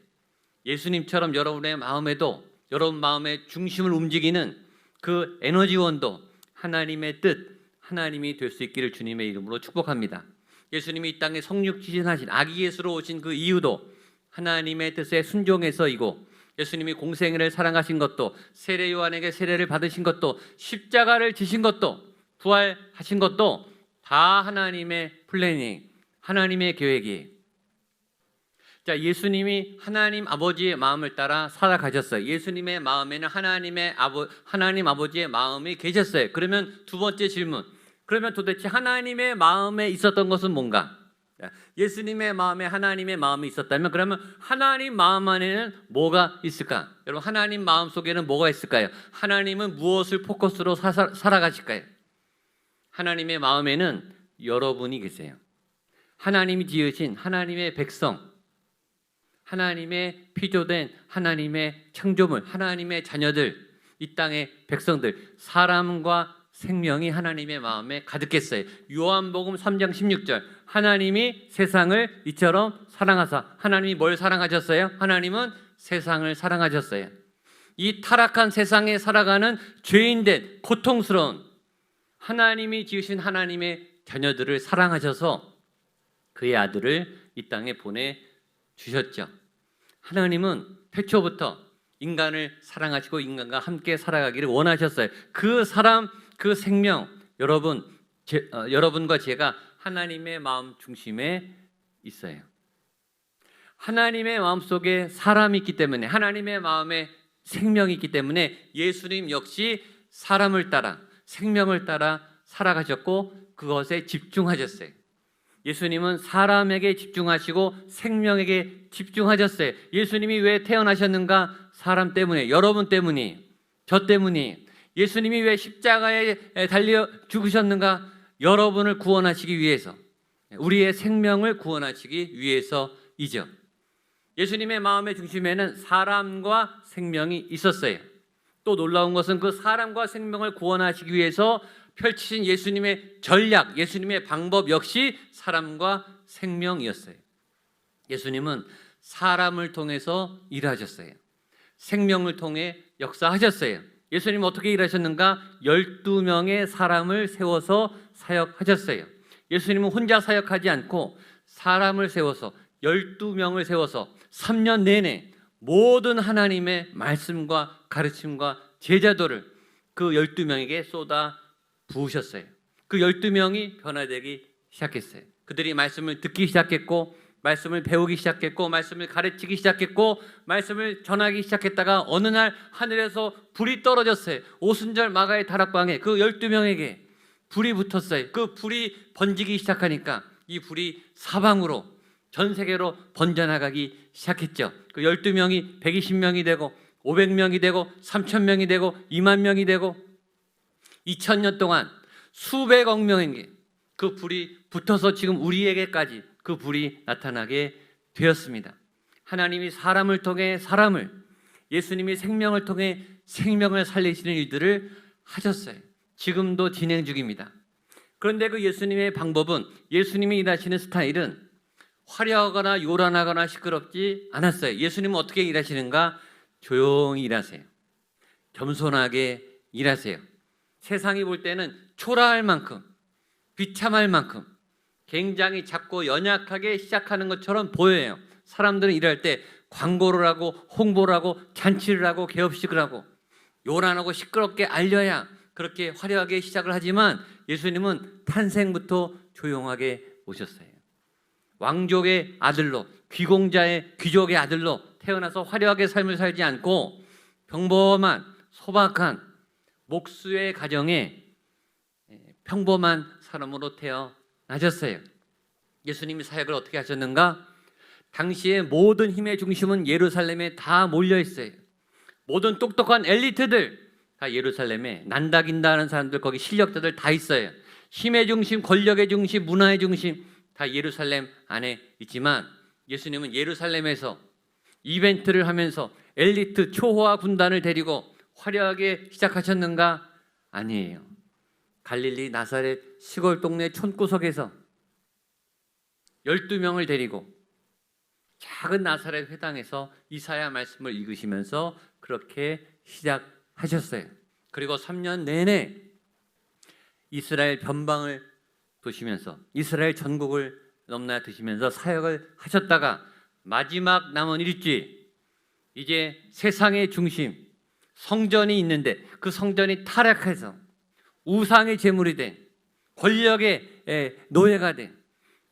예수님처럼 여러분의 마음에도 여러분 마음의 중심을 움직이는 그 에너지원도 하나님의 뜻, 하나님이 될 수 있기를 주님의 이름으로 축복합니다. 예수님이 이 땅에 성육지신하신 아기 예수로 오신 그 이유도 하나님의 뜻에 순종해서이고, 예수님이 공생애를 사랑하신 것도, 세례 요한에게 세례를 받으신 것도, 십자가를 지신 것도, 부활하신 것도 다 하나님의 플래닝, 하나님의 계획이에요. 자, 예수님이 하나님 아버지의 마음을 따라 살아가셨어요. 예수님의 마음에는 하나님 아버지의 마음이 계셨어요. 그러면 두 번째 질문, 그러면 도대체 하나님의 마음에 있었던 것은 뭔가? 예수님의 마음에 하나님의 마음이 있었다면 그러면 하나님 마음 안에는 뭐가 있을까? 여러분, 하나님 마음 속에는 뭐가 있을까요? 하나님은 무엇을 포커스로 살아가실까요? 하나님의 마음에는 여러분이 계세요. 하나님이 지으신 하나님의 백성, 하나님의 피조된 하나님의 창조물, 하나님의 자녀들, 이 땅의 백성들, 사람과 생명이 하나님의 마음에 가득했어요. 요한복음 3장 16절, 하나님이 세상을 이처럼 사랑하사. 하나님이 뭘 사랑하셨어요? 하나님은 세상을 사랑하셨어요. 이 타락한 세상에 살아가는 죄인된 고통스러운 하나님이 지으신 하나님의 자녀들을 사랑하셔서 그의 아들을 이 땅에 보내주셨죠. 하나님은 태초부터 인간을 사랑하시고 인간과 함께 살아가기를 원하셨어요. 그 사람, 그 생명, 여러분과 제가 하나님의 마음 중심에 있어요. 하나님의 마음 속에 사람이 있기 때문에, 하나님의 마음에 생명이 있기 때문에 예수님 역시 사람을 따라, 생명을 따라 살아가셨고 그것에 집중하셨어요. 예수님은 사람에게 집중하시고 생명에게 집중하셨어요. 예수님이 왜 태어나셨는가? 사람 때문에, 여러분 때문이, 저 때문이. 예수님이 왜 십자가에 달려 죽으셨는가? 여러분을 구원하시기 위해서, 우리의 생명을 구원하시기 위해서이죠. 예수님의 마음의 중심에는 사람과 생명이 있었어요. 또 놀라운 것은 그 사람과 생명을 구원하시기 위해서 펼치신 예수님의 전략, 예수님의 방법 역시 사람과 생명이었어요. 예수님은 사람을 통해서 일하셨어요. 생명을 통해 역사하셨어요. 예수님은 어떻게 일하셨는가? 12명의 사람을 세워서 사역하셨어요. 예수님은 혼자 사역하지 않고 사람을 세워서 12명을 세워서 3년 내내 모든 하나님의 말씀과 가르침과 제자도를 그 12명에게 쏟아 부으셨어요. 그 12명이 변화되기 시작했어요. 그들이 말씀을 듣기 시작했고, 말씀을 배우기 시작했고, 말씀을 가르치기 시작했고, 말씀을 전하기 시작했다가 어느 날 하늘에서 불이 떨어졌어요. 오순절 마가의 다락방에 그 12명에게 불이 붙었어요. 그 불이 번지기 시작하니까 이 불이 사방으로, 전 세계로 번져나가기 시작했죠. 그 12명이 120명이 되고 500명이 되고 3,000명이 되고 2만 명이 되고 2000년 동안 수백억 명에게 그 불이 붙어서 지금 우리에게까지 그 불이 나타나게 되었습니다. 하나님이 사람을 통해 사람을, 예수님이 생명을 통해 생명을 살리시는 일들을 하셨어요. 지금도 진행 중입니다. 그런데 그 예수님의 방법은, 예수님이 일하시는 스타일은 화려하거나 요란하거나 시끄럽지 않았어요. 예수님은 어떻게 일하시는가? 조용히 일하세요. 겸손하게 일하세요. 세상이 볼 때는 초라할 만큼, 비참할 만큼 굉장히 작고 연약하게 시작하는 것처럼 보여요. 사람들은 일할 때 광고를 하고 홍보를 하고 잔치를 하고 개업식을 하고 요란하고 시끄럽게 알려야 그렇게 화려하게 시작을 하지만 예수님은 탄생부터 조용하게 오셨어요. 왕족의 아들로, 귀족의 아들로 태어나서 화려하게 삶을 살지 않고 평범한 소박한 목수의 가정에 평범한 사람으로 태어나셨어요. 예수님이 사역을 어떻게 하셨는가? 당시의 모든 힘의 중심은 예루살렘에 다 몰려 있어요. 모든 똑똑한 엘리트들 다 예루살렘에, 난다긴다는 사람들, 거기 실력자들 다 있어요. 힘의 중심, 권력의 중심, 문화의 중심 다 예루살렘 안에 있지만 예수님은 예루살렘에서 이벤트를 하면서 엘리트 초호화 군단을 데리고 화려하게 시작하셨는가? 아니에요. 갈릴리 나사렛 시골 동네 촌구석에서 12명을 데리고 작은 나사렛 회당에서 이사야 말씀을 읽으시면서 그렇게 시작하셨어요. 그리고 3년 내내 이스라엘 변방을 도시면서 이스라엘 전국을 넘나 드시면서 사역을 하셨다가 마지막 남은 일주일, 이제 세상의 중심 성전이 있는데 그 성전이 타락해서 우상의 제물이 된, 권력의 노예가 된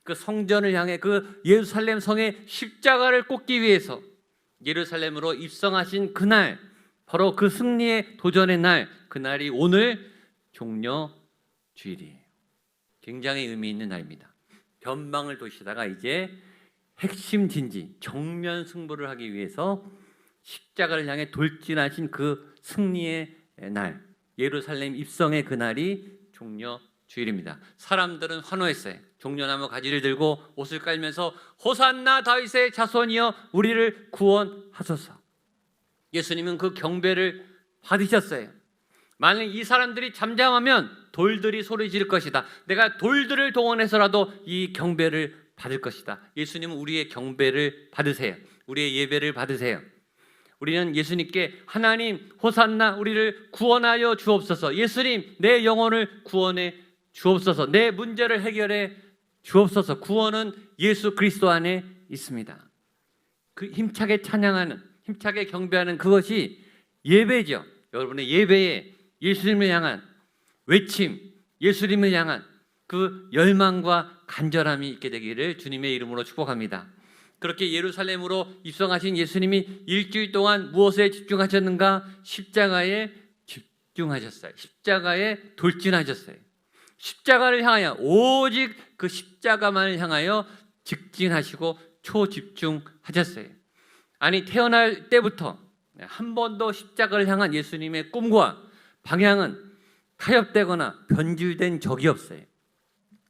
그 성전을 향해 그 예루살렘 성의 십자가를 꽂기 위해서 예루살렘으로 입성하신 그날, 바로 그 승리의 도전의 날, 그날이 오늘 종려 주일이에요. 굉장히 의미 있는 날입니다. 변방을 도시다가 이제 핵심 진지, 정면 승부를 하기 위해서 십자가를 향해 돌진하신 그 승리의 날, 예루살렘 입성의 그날이 종려 주일입니다. 사람들은 환호했어요. 종려나무 가지를 들고 옷을 깔면서 호산나 다윗의 자손이여 우리를 구원하소서. 예수님은 그 경배를 받으셨어요. 만약 이 사람들이 잠잠하면 돌들이 소리 지를 것이다. 내가 돌들을 동원해서라도 이 경배를 받을 것이다. 예수님은 우리의 경배를 받으세요. 우리의 예배를 받으세요. 우리는 예수님께 하나님 호산나 우리를 구원하여 주옵소서. 예수님 내 영혼을 구원해 주옵소서. 내 문제를 해결해 주옵소서. 구원은 예수 그리스도 안에 있습니다. 그 힘차게 찬양하는, 힘차게 경배하는 그것이 예배죠. 여러분의 예배에 예수님을 향한 외침, 예수님을 향한 그 열망과 간절함이 있게 되기를 주님의 이름으로 축복합니다. 그렇게 예루살렘으로 입성하신 예수님이 일주일 동안 무엇에 집중하셨는가? 십자가에 집중하셨어요. 십자가에 돌진하셨어요. 십자가를 향하여, 오직 그 십자가만을 향하여 직진하시고 초집중하셨어요. 아니, 태어날 때부터 한 번도 십자가를 향한 예수님의 꿈과 방향은 타협되거나 변질된 적이 없어요.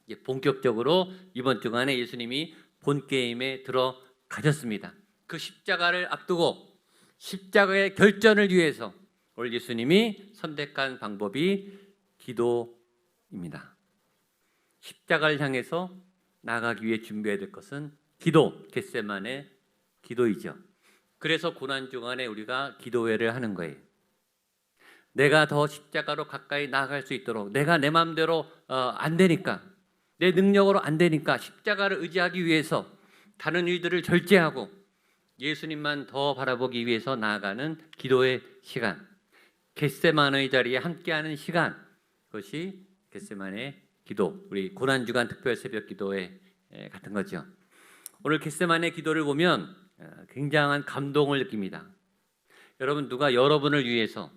이제 본격적으로 이번 주간에 예수님이 본 게임에 들어가셨습니다. 그 십자가를 앞두고 십자가의 결전을 위해서 오늘 예수님이 선택한 방법이 기도입니다. 십자가를 향해서 나가기 위해 준비해야 될 것은 기도, 겟세마네 기도이죠. 그래서 고난 주간에 우리가 기도회를 하는 거예요. 내가 더 십자가로 가까이 나아갈 수 있도록, 내가 내 마음대로 안 되니까, 내 능력으로 안 되니까 십자가를 의지하기 위해서 다른 일들을 절제하고 예수님만 더 바라보기 위해서 나아가는 기도의 시간, 겟세마네의 자리에 함께하는 시간, 그것이 겟세마네 기도, 우리 고난주간 특별 새벽 기도회 같은 거죠. 오늘 겟세마네 기도를 보면 굉장한 감동을 느낍니다. 여러분, 누가 여러분을 위해서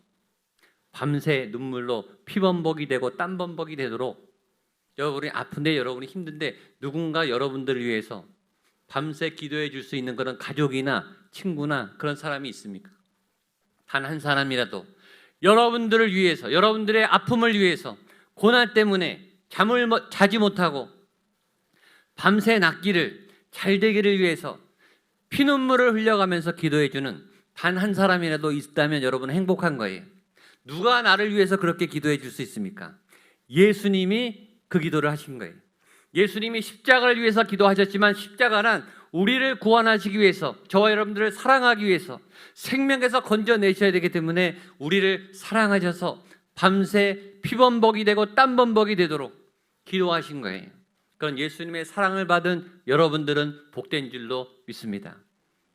밤새 눈물로 피범벅이 되고 땀범벅이 되도록, 여러분이 아픈데, 여러분이 힘든데 누군가 여러분들을 위해서 밤새 기도해 줄 수 있는 그런 가족이나 친구나 그런 사람이 있습니까? 단 한 사람이라도 여러분들을 위해서, 여러분들의 아픔을 위해서, 고난 때문에 잠을 자지 못하고 밤새 낫기를, 잘 되기를 위해서 피눈물을 흘려가면서 기도해 주는 단 한 사람이라도 있다면 여러분은 행복한 거예요. 누가 나를 위해서 그렇게 기도해 줄 수 있습니까? 예수님이 그 기도를 하신 거예요. 예수님이 십자가를 위해서 기도하셨지만 십자가는 우리를 구원하시기 위해서, 저와 여러분들을 사랑하기 위해서 생명에서 건져내셔야 되기 때문에 우리를 사랑하셔서 밤새 피범벅이 되고 땀범벅이 되도록 기도하신 거예요. 그런 예수님의 사랑을 받은 여러분들은 복된 줄로 믿습니다.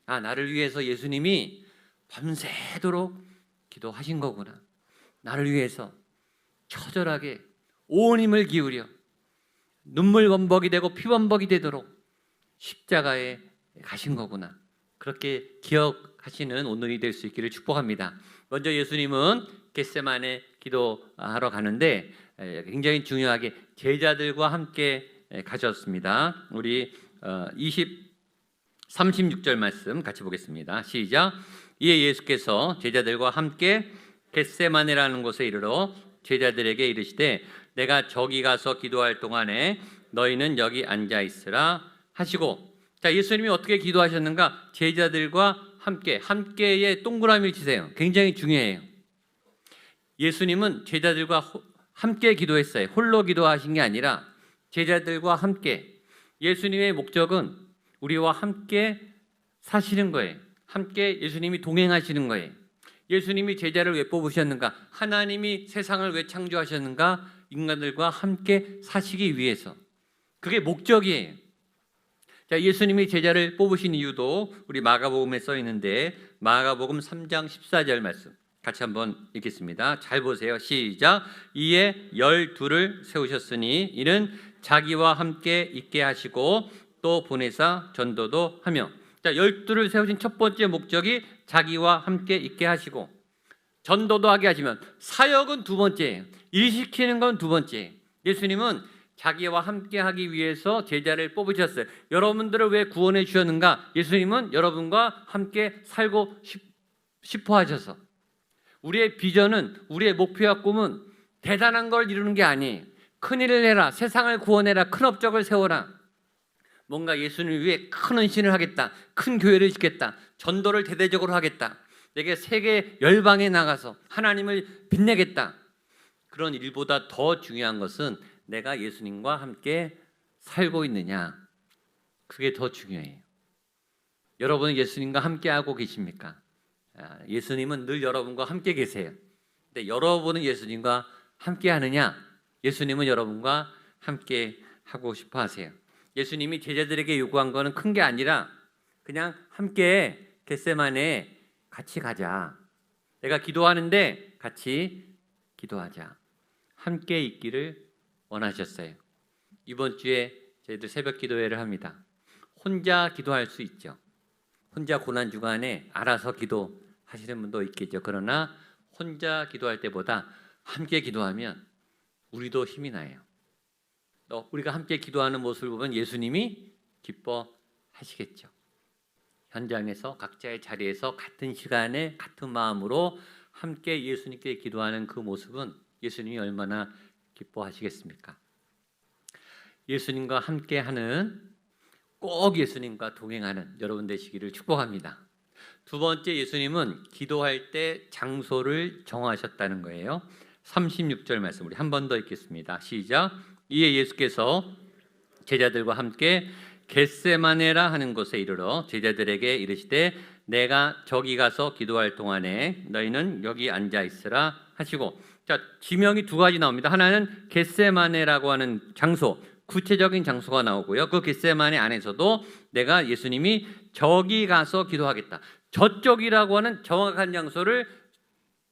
아, 나를 위해서 예수님이 밤새도록 기도하신 거구나. 나를 위해서 처절하게 온 힘을 기울여 눈물 범벅이 되고 피 범벅이 되도록 십자가에 가신 거구나. 그렇게 기억하시는 오늘이 될 수 있기를 축복합니다. 먼저 예수님은 겟세마네 기도하러 가는데 굉장히 중요하게 제자들과 함께 가셨습니다. 우리 36절 말씀 같이 보겠습니다. 시작. 이에 예수께서 제자들과 함께 겟세마네라는 곳에 이르러 제자들에게 이르시되 내가 저기 가서 기도할 동안에 너희는 여기 앉아 있으라 하시고, 자, 예수님이 어떻게 기도하셨는가? 제자들과 함께의 동그라미를 치세요. 굉장히 중요해요. 예수님은 제자들과 함께 기도했어요. 홀로 기도하신 게 아니라 제자들과 함께. 예수님의 목적은 우리와 함께 사시는 거예요. 함께 예수님이 동행하시는 거예요. 예수님이 제자를 왜 뽑으셨는가? 하나님이 세상을 왜 창조하셨는가? 인간들과 함께 사시기 위해서. 그게 목적이에요. 자, 예수님이 제자를 뽑으신 이유도 우리 마가복음에 써 있는데 마가복음 3장 14절 말씀 같이 한번 읽겠습니다. 잘 보세요. 시작. 이에 12를 세우셨으니 이는 자기와 함께 있게 하시고 또 보내사 전도도 하며. 자, 12를 세우신 첫 번째 목적이 자기와 함께 있게 하시고 전도도 하게 하시면, 사역은 두 번째, 일 시키는 건 두 번째. 예수님은 자기와 함께 하기 위해서 제자를 뽑으셨어요. 여러분들을 왜 구원해 주셨는가? 예수님은 여러분과 함께 살고 싶어 하셔서. 우리의 비전은, 우리의 목표와 꿈은 대단한 걸 이루는 게 아니에요. 큰일을 해라, 세상을 구원해라, 큰 업적을 세워라. 뭔가 예수님을 위해 큰 헌신을 하겠다, 큰 교회를 짓겠다, 전도를 대대적으로 하겠다, 내게 세계 열방에 나가서 하나님을 빛내겠다. 그런 일보다 더 중요한 것은 내가 예수님과 함께 살고 있느냐, 그게 더 중요해요. 여러분은 예수님과 함께 하고 계십니까? 예수님은 늘 여러분과 함께 계세요. 근데 여러분은 예수님과 함께 하느냐? 예수님은 여러분과 함께 하고 싶어 하세요. 예수님이 제자들에게 요구한 거는 큰 게 아니라 그냥 함께 겟세마네에 같이 가자. 내가 기도하는데 같이 기도하자. 함께 있기를 원하셨어요. 이번 주에 저희들 새벽 기도회를 합니다. 혼자 기도할 수 있죠. 혼자 고난 주간에 알아서 기도하시는 분도 있겠죠. 그러나 혼자 기도할 때보다 함께 기도하면 우리도 힘이 나요. 또 우리가 함께 기도하는 모습을 보면 예수님이 기뻐하시겠죠. 현장에서 각자의 자리에서 같은 시간에 같은 마음으로 함께 예수님께 기도하는 그 모습은 예수님이 얼마나 기뻐하시겠습니까? 예수님과 함께하는, 꼭 예수님과 동행하는 여러분 되시기를 축복합니다. 두 번째, 예수님은 기도할 때 장소를 정하셨다는 거예요. 36절 말씀 우리 한 번 더 읽겠습니다. 시작. 이에 예수께서 제자들과 함께 겟세마네라 하는 곳에 이르러 제자들에게 이르시되 내가 저기 가서 기도할 동안에 너희는 여기 앉아 있으라 하시고. 자, 지명이 두 가지 나옵니다. 하나는 겟세마네라고 하는 장소, 구체적인 장소가 나오고요. 그 겟세마네 안에서도 내가 예수님이 저기 가서 기도하겠다, 저쪽이라고 하는 정확한 장소를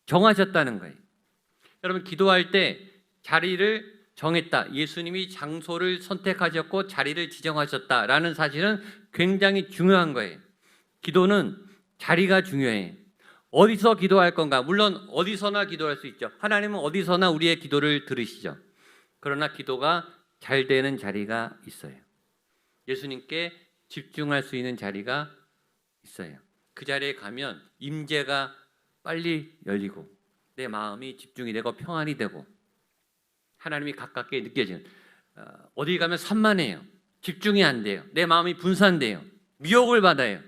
정하셨다는 거예요. 여러분, 기도할 때 자리를 정했다, 예수님이 장소를 선택하셨고 자리를 지정하셨다라는 사실은 굉장히 중요한 거예요. 기도는 자리가 중요해요. 어디서 기도할 건가? 물론 어디서나 기도할 수 있죠. 하나님은 어디서나 우리의 기도를 들으시죠. 그러나 기도가 잘 되는 자리가 있어요. 예수님께 집중할 수 있는 자리가 있어요. 그 자리에 가면 임재가 빨리 열리고 내 마음이 집중이 되고 평안이 되고 하나님이 가깝게 느껴지는, 어디 가면 산만해요. 집중이 안 돼요. 내 마음이 분산돼요. 미혹을 받아요.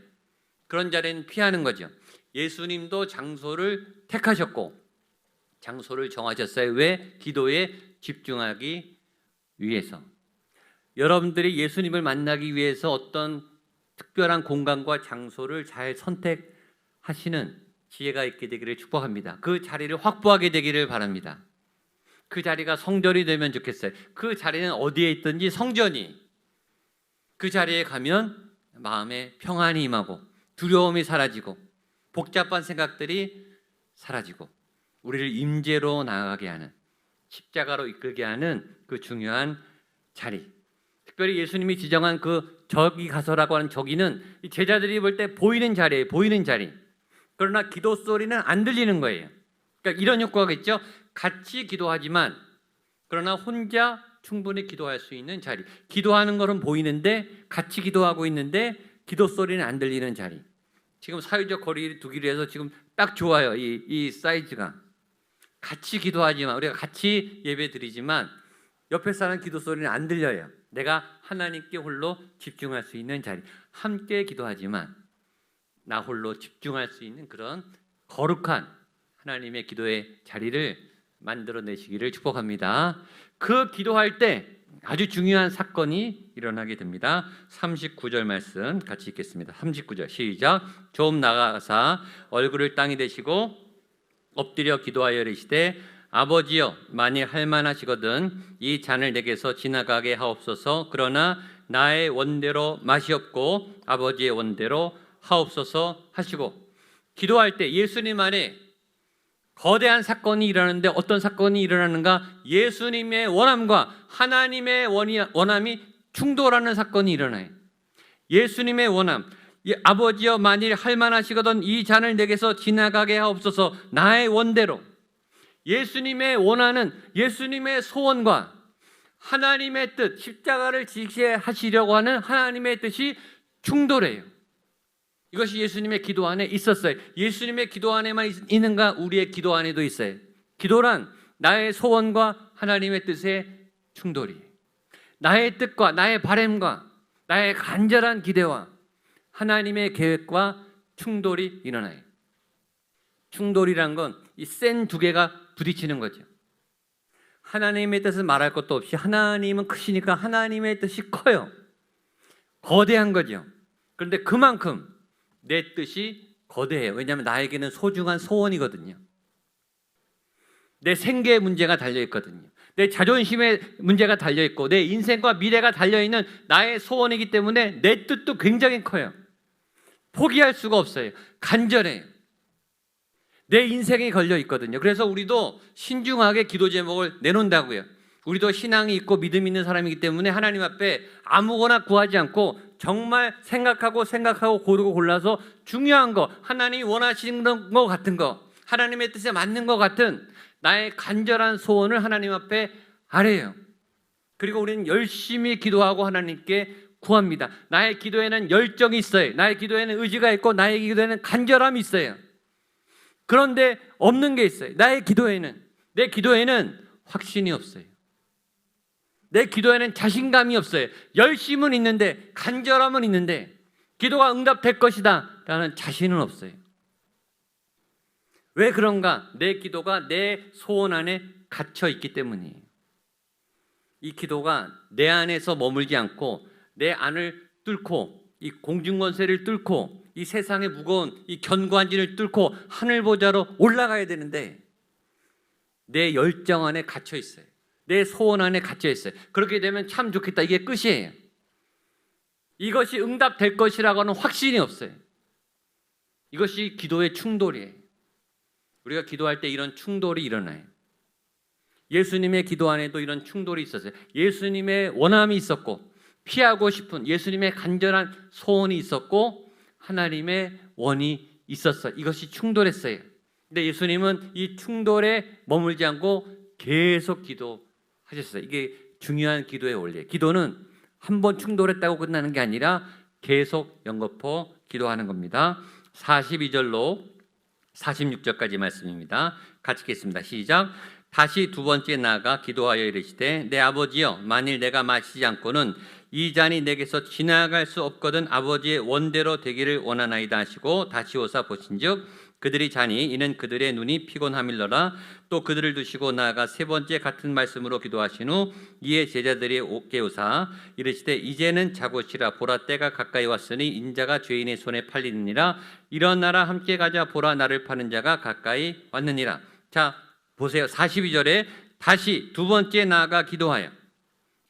그런 자리는 피하는 거죠. 예수님도 장소를 택하셨고 장소를 정하셨어요. 왜? 기도에 집중하기 위해서. 여러분들이 예수님을 만나기 위해서 어떤 특별한 공간과 장소를 잘 선택하시는 지혜가 있게 되기를 축복합니다. 그 자리를 확보하게 되기를 바랍니다. 그 자리가 성전이 되면 좋겠어요. 그 자리는 어디에 있든지 성전이, 그 자리에 가면 마음에 평안이 임하고 두려움이 사라지고 복잡한 생각들이 사라지고 우리를 임재로 나아가게 하는, 십자가로 이끌게 하는 그 중요한 자리. 특별히 예수님이 지정한 그 저기 가서라고 하는 저기는 제자들이 볼 때 보이는 자리예요. 보이는 자리. 그러나 기도 소리는 안 들리는 거예요. 그러니까 이런 효과가 있죠. 같이 기도하지만 그러나 혼자 충분히 기도할 수 있는 자리. 기도하는 것은 보이는데 같이 기도하고 있는데 기도 소리는 안 들리는 자리. 지금 사회적 거리를 두기로 해서 지금 딱 좋아요. 이 사이즈가. 같이 기도하지만, 우리가 같이 예배 드리지만 옆에 사람 기도 소리는 안 들려요. 내가 하나님께 홀로 집중할 수 있는 자리. 함께 기도하지만 나 홀로 집중할 수 있는 그런 거룩한 하나님의 기도의 자리를 만들어내시기를 축복합니다. 그 기도할 때 아주 중요한 사건이 일어나게 됩니다. 39절 말씀 같이 읽겠습니다. 39절 시작. 좀 나가사 얼굴을 땅에 대시고 엎드려 기도하여 이르시되 아버지여 만일 할만하시거든 이 잔을 내게서 지나가게 하옵소서. 그러나 나의 원대로 마시옵고 아버지의 원대로 하옵소서 하시고, 기도할 때 예수님 안에 거대한 사건이 일어나는데 어떤 사건이 일어나는가? 예수님의 원함과 하나님의 원함이 충돌하는 사건이 일어나요. 예수님의 원함, 아버지여 만일 할만하시거든 이 잔을 내게서 지나가게 하옵소서. 나의 원대로. 예수님의 원하는 예수님의 소원과 하나님의 뜻, 십자가를 지게 하시려고 하는 하나님의 뜻이 충돌해요. 이것이 예수님의 기도 안에 있었어요. 예수님의 기도 안에만 있는가? 우리의 기도 안에도 있어요. 기도란 나의 소원과 하나님의 뜻의 충돌이, 나의 뜻과 나의 바람과 나의 간절한 기대와 하나님의 계획과 충돌이 일어나요. 충돌이란 건 이 센 두 개가 부딪히는 거죠. 하나님의 뜻은 말할 것도 없이 하나님은 크시니까 하나님의 뜻이 커요. 거대한 거죠. 그런데 그만큼 내 뜻이 거대해요. 왜냐하면 나에게는 소중한 소원이거든요. 내 생계의 문제가 달려있거든요. 내 자존심의 문제가 달려있고 내 인생과 미래가 달려있는 나의 소원이기 때문에 내 뜻도 굉장히 커요. 포기할 수가 없어요. 간절해요. 내 인생이 걸려있거든요. 그래서 우리도 신중하게 기도 제목을 내놓는다고요. 우리도 신앙이 있고 믿음이 있는 사람이기 때문에 하나님 앞에 아무거나 구하지 않고 정말 생각하고 고르고 골라서 중요한 거, 하나님이 원하시는 것 같은 거, 하나님의 뜻에 맞는 것 같은 나의 간절한 소원을 하나님 앞에 아뢰요. 그리고 우리는 열심히 기도하고 하나님께 구합니다. 나의 기도에는 열정이 있어요. 나의 기도에는 의지가 있고 나의 기도에는 간절함이 있어요. 그런데 없는 게 있어요. 나의 기도에는, 내 기도에는 확신이 없어요. 내 기도에는 자신감이 없어요. 열심은 있는데, 간절함은 있는데 기도가 응답될 것이다 라는 자신은 없어요. 왜 그런가? 내 기도가 내 소원 안에 갇혀 있기 때문이에요. 이 기도가 내 안에서 머물지 않고 내 안을 뚫고 이 공중권세를 뚫고 이 세상의 무거운 이 견고한지를 뚫고 하늘보좌로 올라가야 되는데 내 열정 안에 갇혀 있어요. 내 소원 안에 갇혀 있어요. 그렇게 되면 참 좋겠다. 이게 끝이에요. 이것이 응답될 것이라고 하는 확신이 없어요. 이것이 기도의 충돌이에요. 우리가 기도할 때 이런 충돌이 일어나요. 예수님의 기도 안에도 이런 충돌이 있었어요. 예수님의 원함이 있었고 피하고 싶은 예수님의 간절한 소원이 있었고 하나님의 원이 있었어요. 이것이 충돌했어요. 근데 예수님은 이 충돌에 머물지 않고 계속 기도하셨어요. 이게 중요한 기도의 원리예요. 기도는 한 번 충돌했다고 끝나는 게 아니라 계속 연거푸 기도하는 겁니다. 42절로 46절까지 말씀입니다. 같이 읽겠습니다. 시작. 다시 두 번째 나아가 기도하여 이르시되 내 아버지여 만일 내가 마시지 않고는 이 잔이 내게서 지나갈 수 없거든 아버지의 원대로 되기를 원하나이다 하시고 다시 오사 보신즉 그들이 자니 이는 그들의 눈이 피곤함일러라. 또 그들을 두시고 나아가 세 번째 같은 말씀으로 기도하신 후 이에 제자들이 깨우사 이르시되 이제는 자고시라. 보라 때가 가까이 왔으니 인자가 죄인의 손에 팔리느니라. 일어나라 함께 가자. 보라 나를 파는 자가 가까이 왔느니라. 자 보세요. 42절에 다시 두 번째 나아가 기도하여,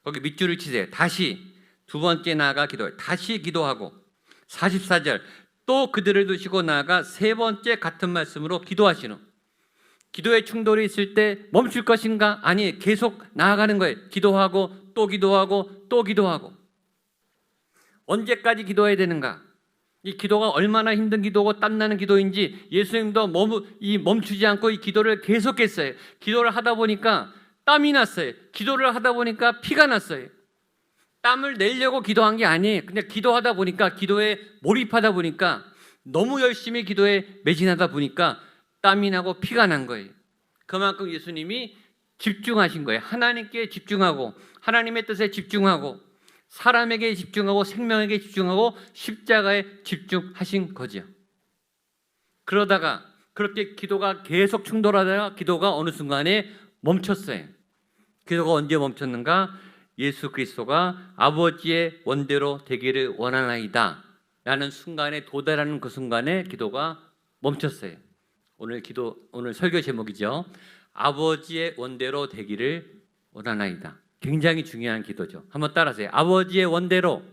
거기 밑줄을 치세요. 다시 두 번째 나아가 기도하여, 다시 기도하고 44절 또 그들을 두시고 나아가 세 번째 같은 말씀으로 기도하시는. 기도의 충돌이 있을 때 멈출 것인가? 아니, 계속 나아가는 거예요. 기도하고 또 기도하고 또 기도하고. 언제까지 기도해야 되는가? 이 기도가 얼마나 힘든 기도고 땀나는 기도인지 예수님도 멈추지 않고 이 기도를 계속했어요. 기도를 하다 보니까 땀이 났어요. 기도를 하다 보니까 피가 났어요. 땀을 내려고 기도한 게 아니에요. 그냥 기도하다 보니까, 기도에 몰입하다 보니까, 너무 열심히 기도에 매진하다 보니까 땀이 나고 피가 난 거예요. 그만큼 예수님이 집중하신 거예요. 하나님께 집중하고 하나님의 뜻에 집중하고 사람에게 집중하고 생명에게 집중하고 십자가에 집중하신 거죠. 그러다가 그렇게 기도가 계속 충돌하다가 기도가 어느 순간에 멈췄어요. 기도가 언제 멈췄는가? 예수 그리스도가 아버지의 원대로 되기를 원하나이다 라는 순간에 도달하는 그 순간에 기도가 멈췄어요. 오늘 설교 제목이죠. 아버지의 원대로 되기를 원하나이다. 굉장히 중요한 기도죠. 한번 따라하세요. 아버지의 원대로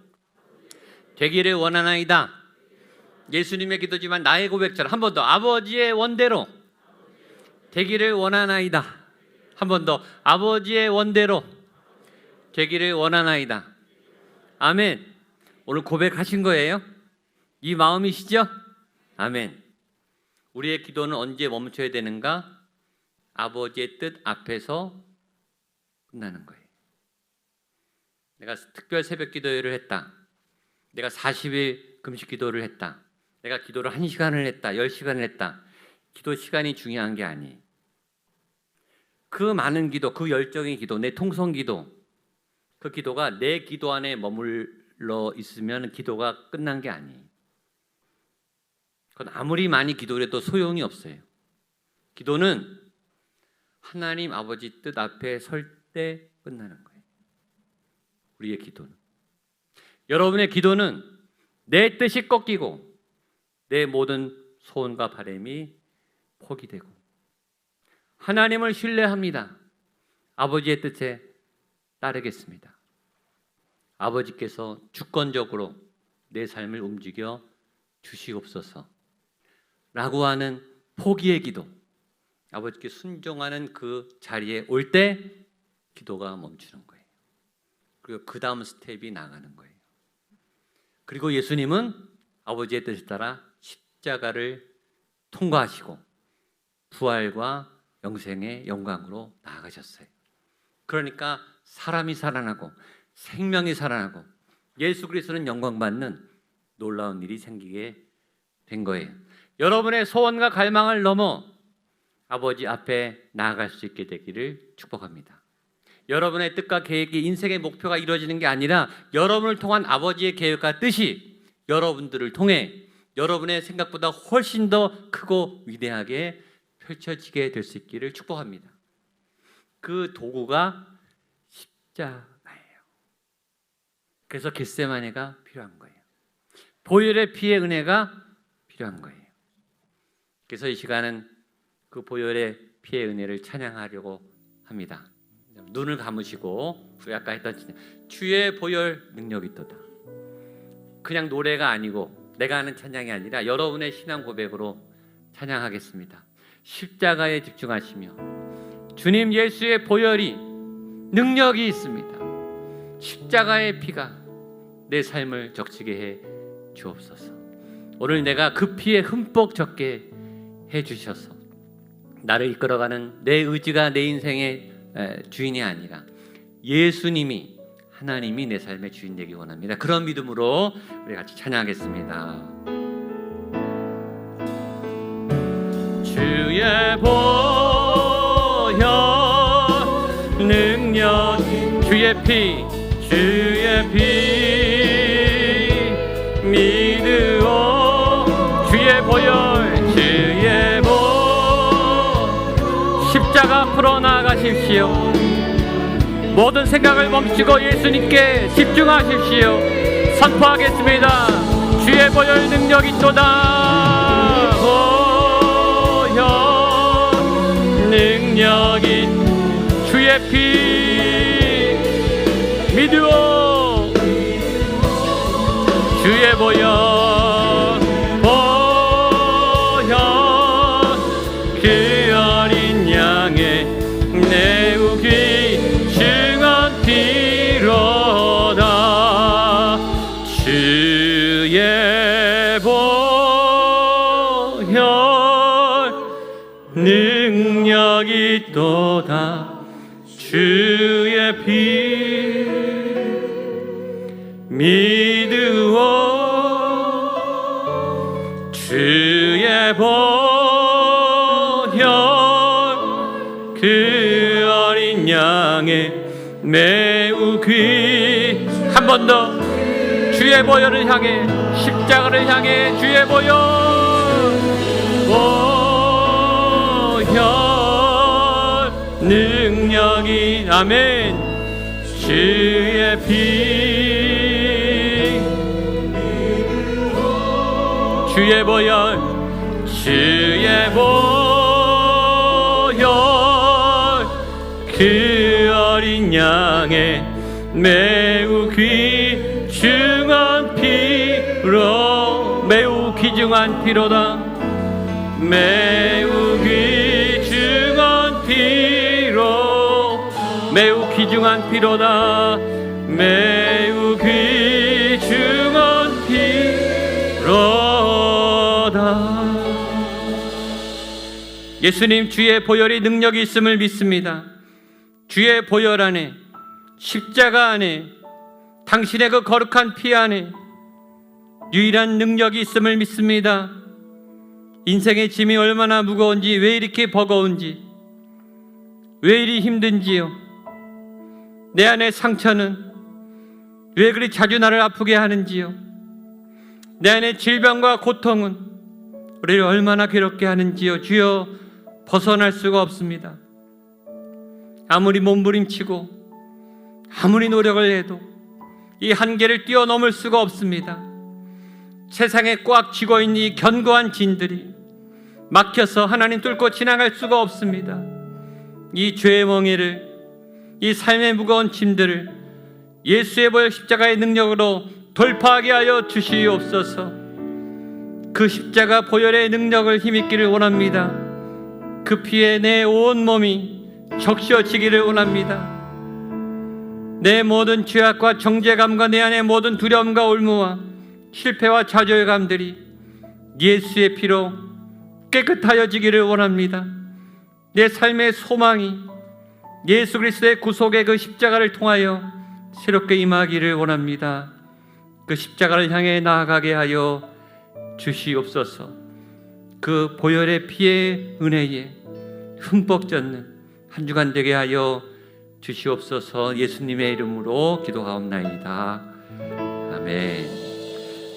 되기를 원하나이다. 예수님의 기도지만 나의 고백처럼 한 번 더. 아버지의 원대로 되기를 원하나이다. 한 번 더. 아버지의 원대로 되기를 원하나이다. 아멘. 오늘 고백하신 거예요? 이 마음이시죠? 아멘. 우리의 기도는 언제 멈춰야 되는가? 아버지의 뜻 앞에서 끝나는 거예요. 내가 특별 새벽 기도회를 했다. 내가 40일 금식 기도를 했다. 내가 기도를 1시간을 했다. 10시간을 했다. 기도 시간이 중요한 게 아니에요. 그 많은 기도, 그 열정의 기도, 내 통성 기도, 그 기도가 내 기도 안에 머물러 있으면 기도가 끝난 게 아니에요. 그건 아무리 많이 기도를 해도 소용이 없어요. 기도는 하나님 아버지 뜻 앞에 설 때 끝나는 거예요. 우리의 기도는. 여러분의 기도는 내 뜻이 꺾이고 내 모든 소원과 바람이 포기되고 하나님을 신뢰합니다. 아버지의 뜻에 따르겠습니다. 아버지께서 주권적으로 내 삶을 움직여 주시옵소서 라고 하는 포기의 기도, 아버지께 순종하는 그 자리에 올 때 기도가 멈추는 거예요. 그리고 그 다음 스텝이 나가는 거예요. 그리고 예수님은 아버지의 뜻에 따라 십자가를 통과하시고 부활과 영생의 영광으로 나아가셨어요. 그러니까 사람이 살아나고 생명이 살아나고 예수 그리스도는 영광받는 놀라운 일이 생기게 된 거예요. 여러분의 소원과 갈망을 넘어 아버지 앞에 나아갈 수 있게 되기를 축복합니다. 여러분의 뜻과 계획이 인생의 목표가 이루어지는 게 아니라 여러분을 통한 아버지의 계획과 뜻이 여러분들을 통해 여러분의 생각보다 훨씬 더 크고 위대하게 펼쳐지게 될 수 있기를 축복합니다. 그 도구가 십자가예요. 그래서 겟세마네가 필요한 거예요. 보혈의 피의 은혜가 필요한 거예요. 그래서 이 시간은 그 보혈의 피의 은혜를 찬양하려고 합니다. 눈을 감으시고 우리 아까 했던 주의 보혈 능력이 있도다. 그냥 노래가 아니고 내가 하는 찬양이 아니라 여러분의 신앙 고백으로 찬양하겠습니다. 십자가에 집중하시며 주님 예수의 보혈이 능력이 있습니다. 십자가의 피가 내 삶을 적시게 해 주옵소서. 오늘 내가 그 피에 흠뻑 젖게 해 주셔서 나를 이끌어가는 내 의지가 내 인생의 주인이 아니라 예수님이 하나님이 내 삶의 주인 되기 원합니다. 그런 믿음으로 우리 같이 찬양하겠습니다. 주의 보혈 능력 주의 피 믿으오 주의 보혈 주의 보혈 십자가 앞으로 나아가십시오. 모든 생각을 멈추고 예수님께 집중하십시오. 선포하겠습니다. 주의 보혈 능력이 있도다. 보혈 능력이 주의 피 믿으오 주의 보혈 그 어린 양의 내우 귀중한 피로다. 주의 보혈 능력이 있도다. 주의 피 믿으오 주의 보혈 그 어린 양의 매우 귀 한 번 더 주의 보혈을 향해 십자가를 향해 주의 보혈 능력이 아멘 주의 피 주의 보혈 주의 보혈 그 어린 양의 매우 귀중한 피로, 매우 귀중한 피로다. 매우 귀중한 피로, 매우 귀중한 피로다. 매우 귀중한 피로다. 예수님 주의 보혈이 능력이 있음을 믿습니다. 주의 보혈 안에, 십자가 안에, 당신의 그 거룩한 피 안에 유일한 능력이 있음을 믿습니다. 인생의 짐이 얼마나 무거운지, 왜 이렇게 버거운지, 왜 이리 힘든지요. 내 안의 상처는 왜 그리 자주 나를 아프게 하는지요. 내 안의 질병과 고통은 우리를 얼마나 괴롭게 하는지요. 주여, 벗어날 수가 없습니다. 아무리 몸부림치고 아무리 노력을 해도 이 한계를 뛰어넘을 수가 없습니다. 세상에 꽉 쥐고 있는 이 견고한 진들이 막혀서 하나님 뚫고 지나갈 수가 없습니다. 이 죄의 멍에를, 이 삶의 무거운 짐들을 예수의 보혈 십자가의 능력으로 돌파하게 하여 주시옵소서. 그 십자가 보혈의 능력을 힘입기를 원합니다. 그 피에 내 온 몸이 적셔지기를 원합니다. 내 모든 죄악과 정죄감과 내 안의 모든 두려움과 올무와 실패와 좌절감들이 예수의 피로 깨끗하여지기를 원합니다. 내 삶의 소망이 예수 그리스도의 구속의 그 십자가를 통하여 새롭게 임하기를 원합니다. 그 십자가를 향해 나아가게 하여 주시옵소서. 그 보혈의 피의 은혜에 흠뻑 젖는 한 주간 되게 하여 주시옵소서. 예수님의 이름으로 기도하옵나이다. 아멘.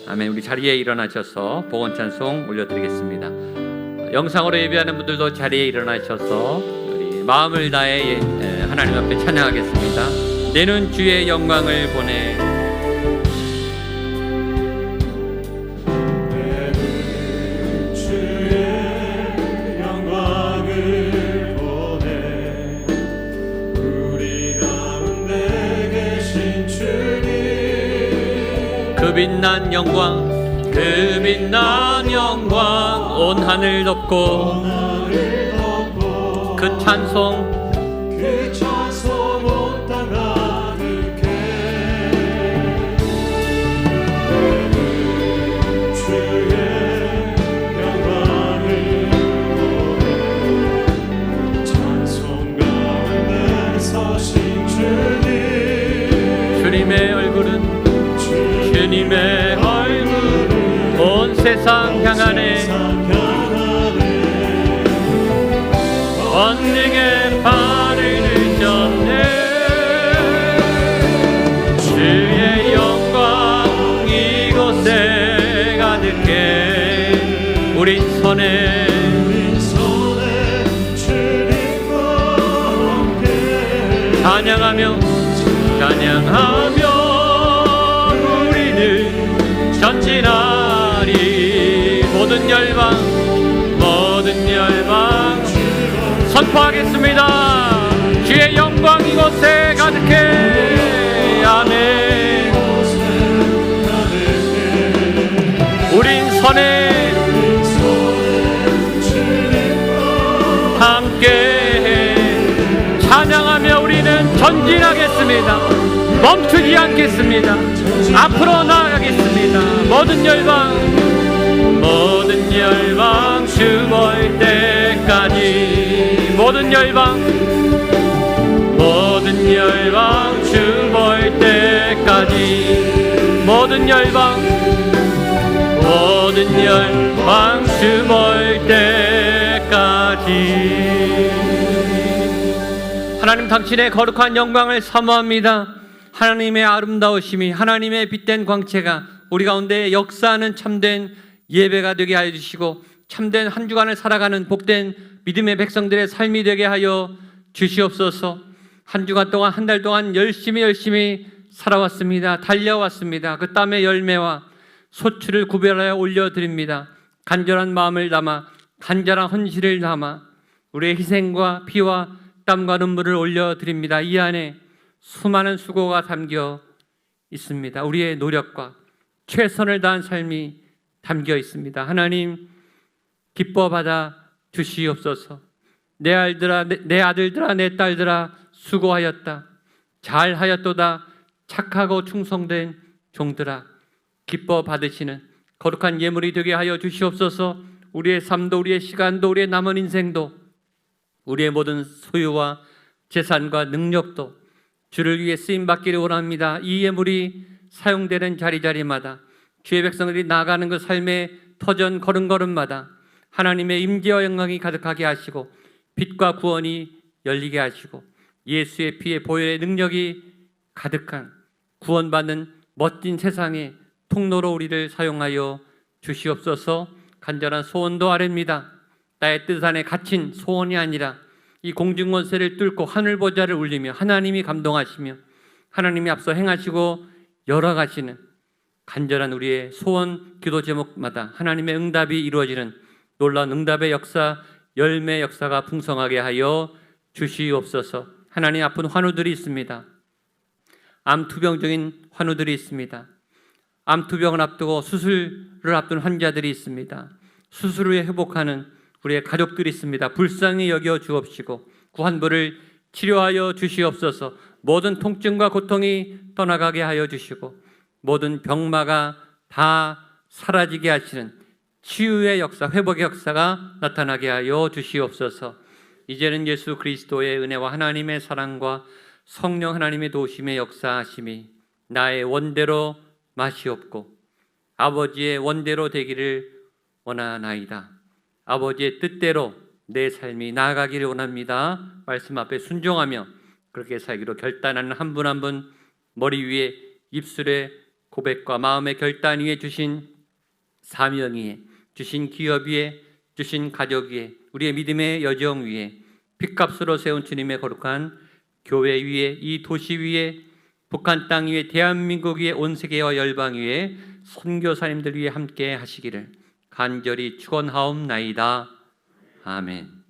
아멘. 우리 자리에 일어나셔서 복원 찬송 올려드리겠습니다. 영상으로 예배하는 분들도 자리에 일어나셔서 우리 마음을 다해 하나님 앞에 찬양하겠습니다. 내는 주의 영광을 보내. 그 빛난 영광, 그 빛난 영광 온 하늘 덮고 그 찬송 온 땅 가득해. 주의 영광을 보내. 찬송 가운데 서신 주님의 얼굴은 주님의 얼굴 온 세상 향하네. 권능의 발을 드셨네. 주의 영광 이곳에 가득해. 우린 손에 찬양하며 전진하리. 모든 열방 선포하겠습니다. 주의 영광 이곳에 가득해. 아멘. 우린 선에 함께 찬양하며 우리는 전진하겠습니다. 멈추지 않겠습니다. 앞으로 나아가겠습니다. 모든 열방 주 볼 때까지. 모든 열방 주 볼 때까지. 모든 열방 주 볼 때까지. 하나님, 당신의 거룩한 영광을 사모합니다. 하나님의 아름다우심이, 하나님의 빛된 광채가 우리 가운데 역사하는 참된 예배가 되게 하여 주시고, 참된 한 주간을 살아가는 복된 믿음의 백성들의 삶이 되게 하여 주시옵소서. 한 주간 동안, 한 달 동안 열심히 살아왔습니다. 달려왔습니다. 그 땀의 열매와 소출을 구별하여 올려드립니다. 간절한 마음을 담아, 간절한 헌신을 담아 우리의 희생과 피와 땀과 눈물을 올려드립니다. 이 안에 수많은 수고가 담겨 있습니다. 우리의 노력과 최선을 다한 삶이 담겨 있습니다. 하나님 기뻐 받아 주시옵소서. 내 아들들아 내 딸들아 수고하였다. 잘하였도다. 착하고 충성된 종들아 기뻐 받으시는 거룩한 예물이 되게 하여 주시옵소서. 우리의 삶도 우리의 시간도 우리의 남은 인생도 우리의 모든 소유와 재산과 능력도 주를 위해 쓰임받기를 원합니다. 이 예물이 사용되는 자리자리마다 주의 백성들이 나아가는 그 삶의 터전 걸음걸음마다 하나님의 임재와 영광이 가득하게 하시고 빛과 구원이 열리게 하시고 예수의 피의 보혈의 능력이 가득한 구원받는 멋진 세상의 통로로 우리를 사용하여 주시옵소서. 간절한 소원도 아뢰입니다. 나의 뜻 안에 갇힌 소원이 아니라 이 공중권세를 뚫고 하늘 보좌를 울리며 하나님이 감동하시며 하나님이 앞서 행하시고 열어가시는 간절한 우리의 소원 기도 제목마다 하나님의 응답이 이루어지는 놀라운 응답의 역사, 열매의 역사가 풍성하게 하여 주시옵소서. 하나님 아픈 환우들이 있습니다. 암투병 중인 환우들이 있습니다. 암투병을 앞두고 수술을 앞둔 환자들이 있습니다. 수술 후에 회복하는 우리의 가족들이 있습니다. 불쌍히 여겨 주옵시고 구한부를 치료하여 주시옵소서. 모든 통증과 고통이 떠나가게 하여 주시고 모든 병마가 다 사라지게 하시는 치유의 역사, 회복의 역사가 나타나게 하여 주시옵소서. 이제는 예수 그리스도의 은혜와 하나님의 사랑과 성령 하나님의 도우심의 역사하심이 나의 원대로 마시옵고 아버지의 원대로 되기를 원하나이다. 아버지의 뜻대로 내 삶이 나아가기를 원합니다. 말씀 앞에 순종하며 그렇게 살기로 결단하는 한 분 한 분 머리 위에 입술에 고백과 마음의 결단 위에 주신 사명 위에 주신 기업 위에 주신 가족 위에 우리의 믿음의 여정 위에 핏값으로 세운 주님의 거룩한 교회 위에 이 도시 위에 북한 땅 위에 대한민국 위에 온 세계와 열방 위에 선교사님들 위에 함께 하시기를 간절히 축원하옵나이다. 아멘.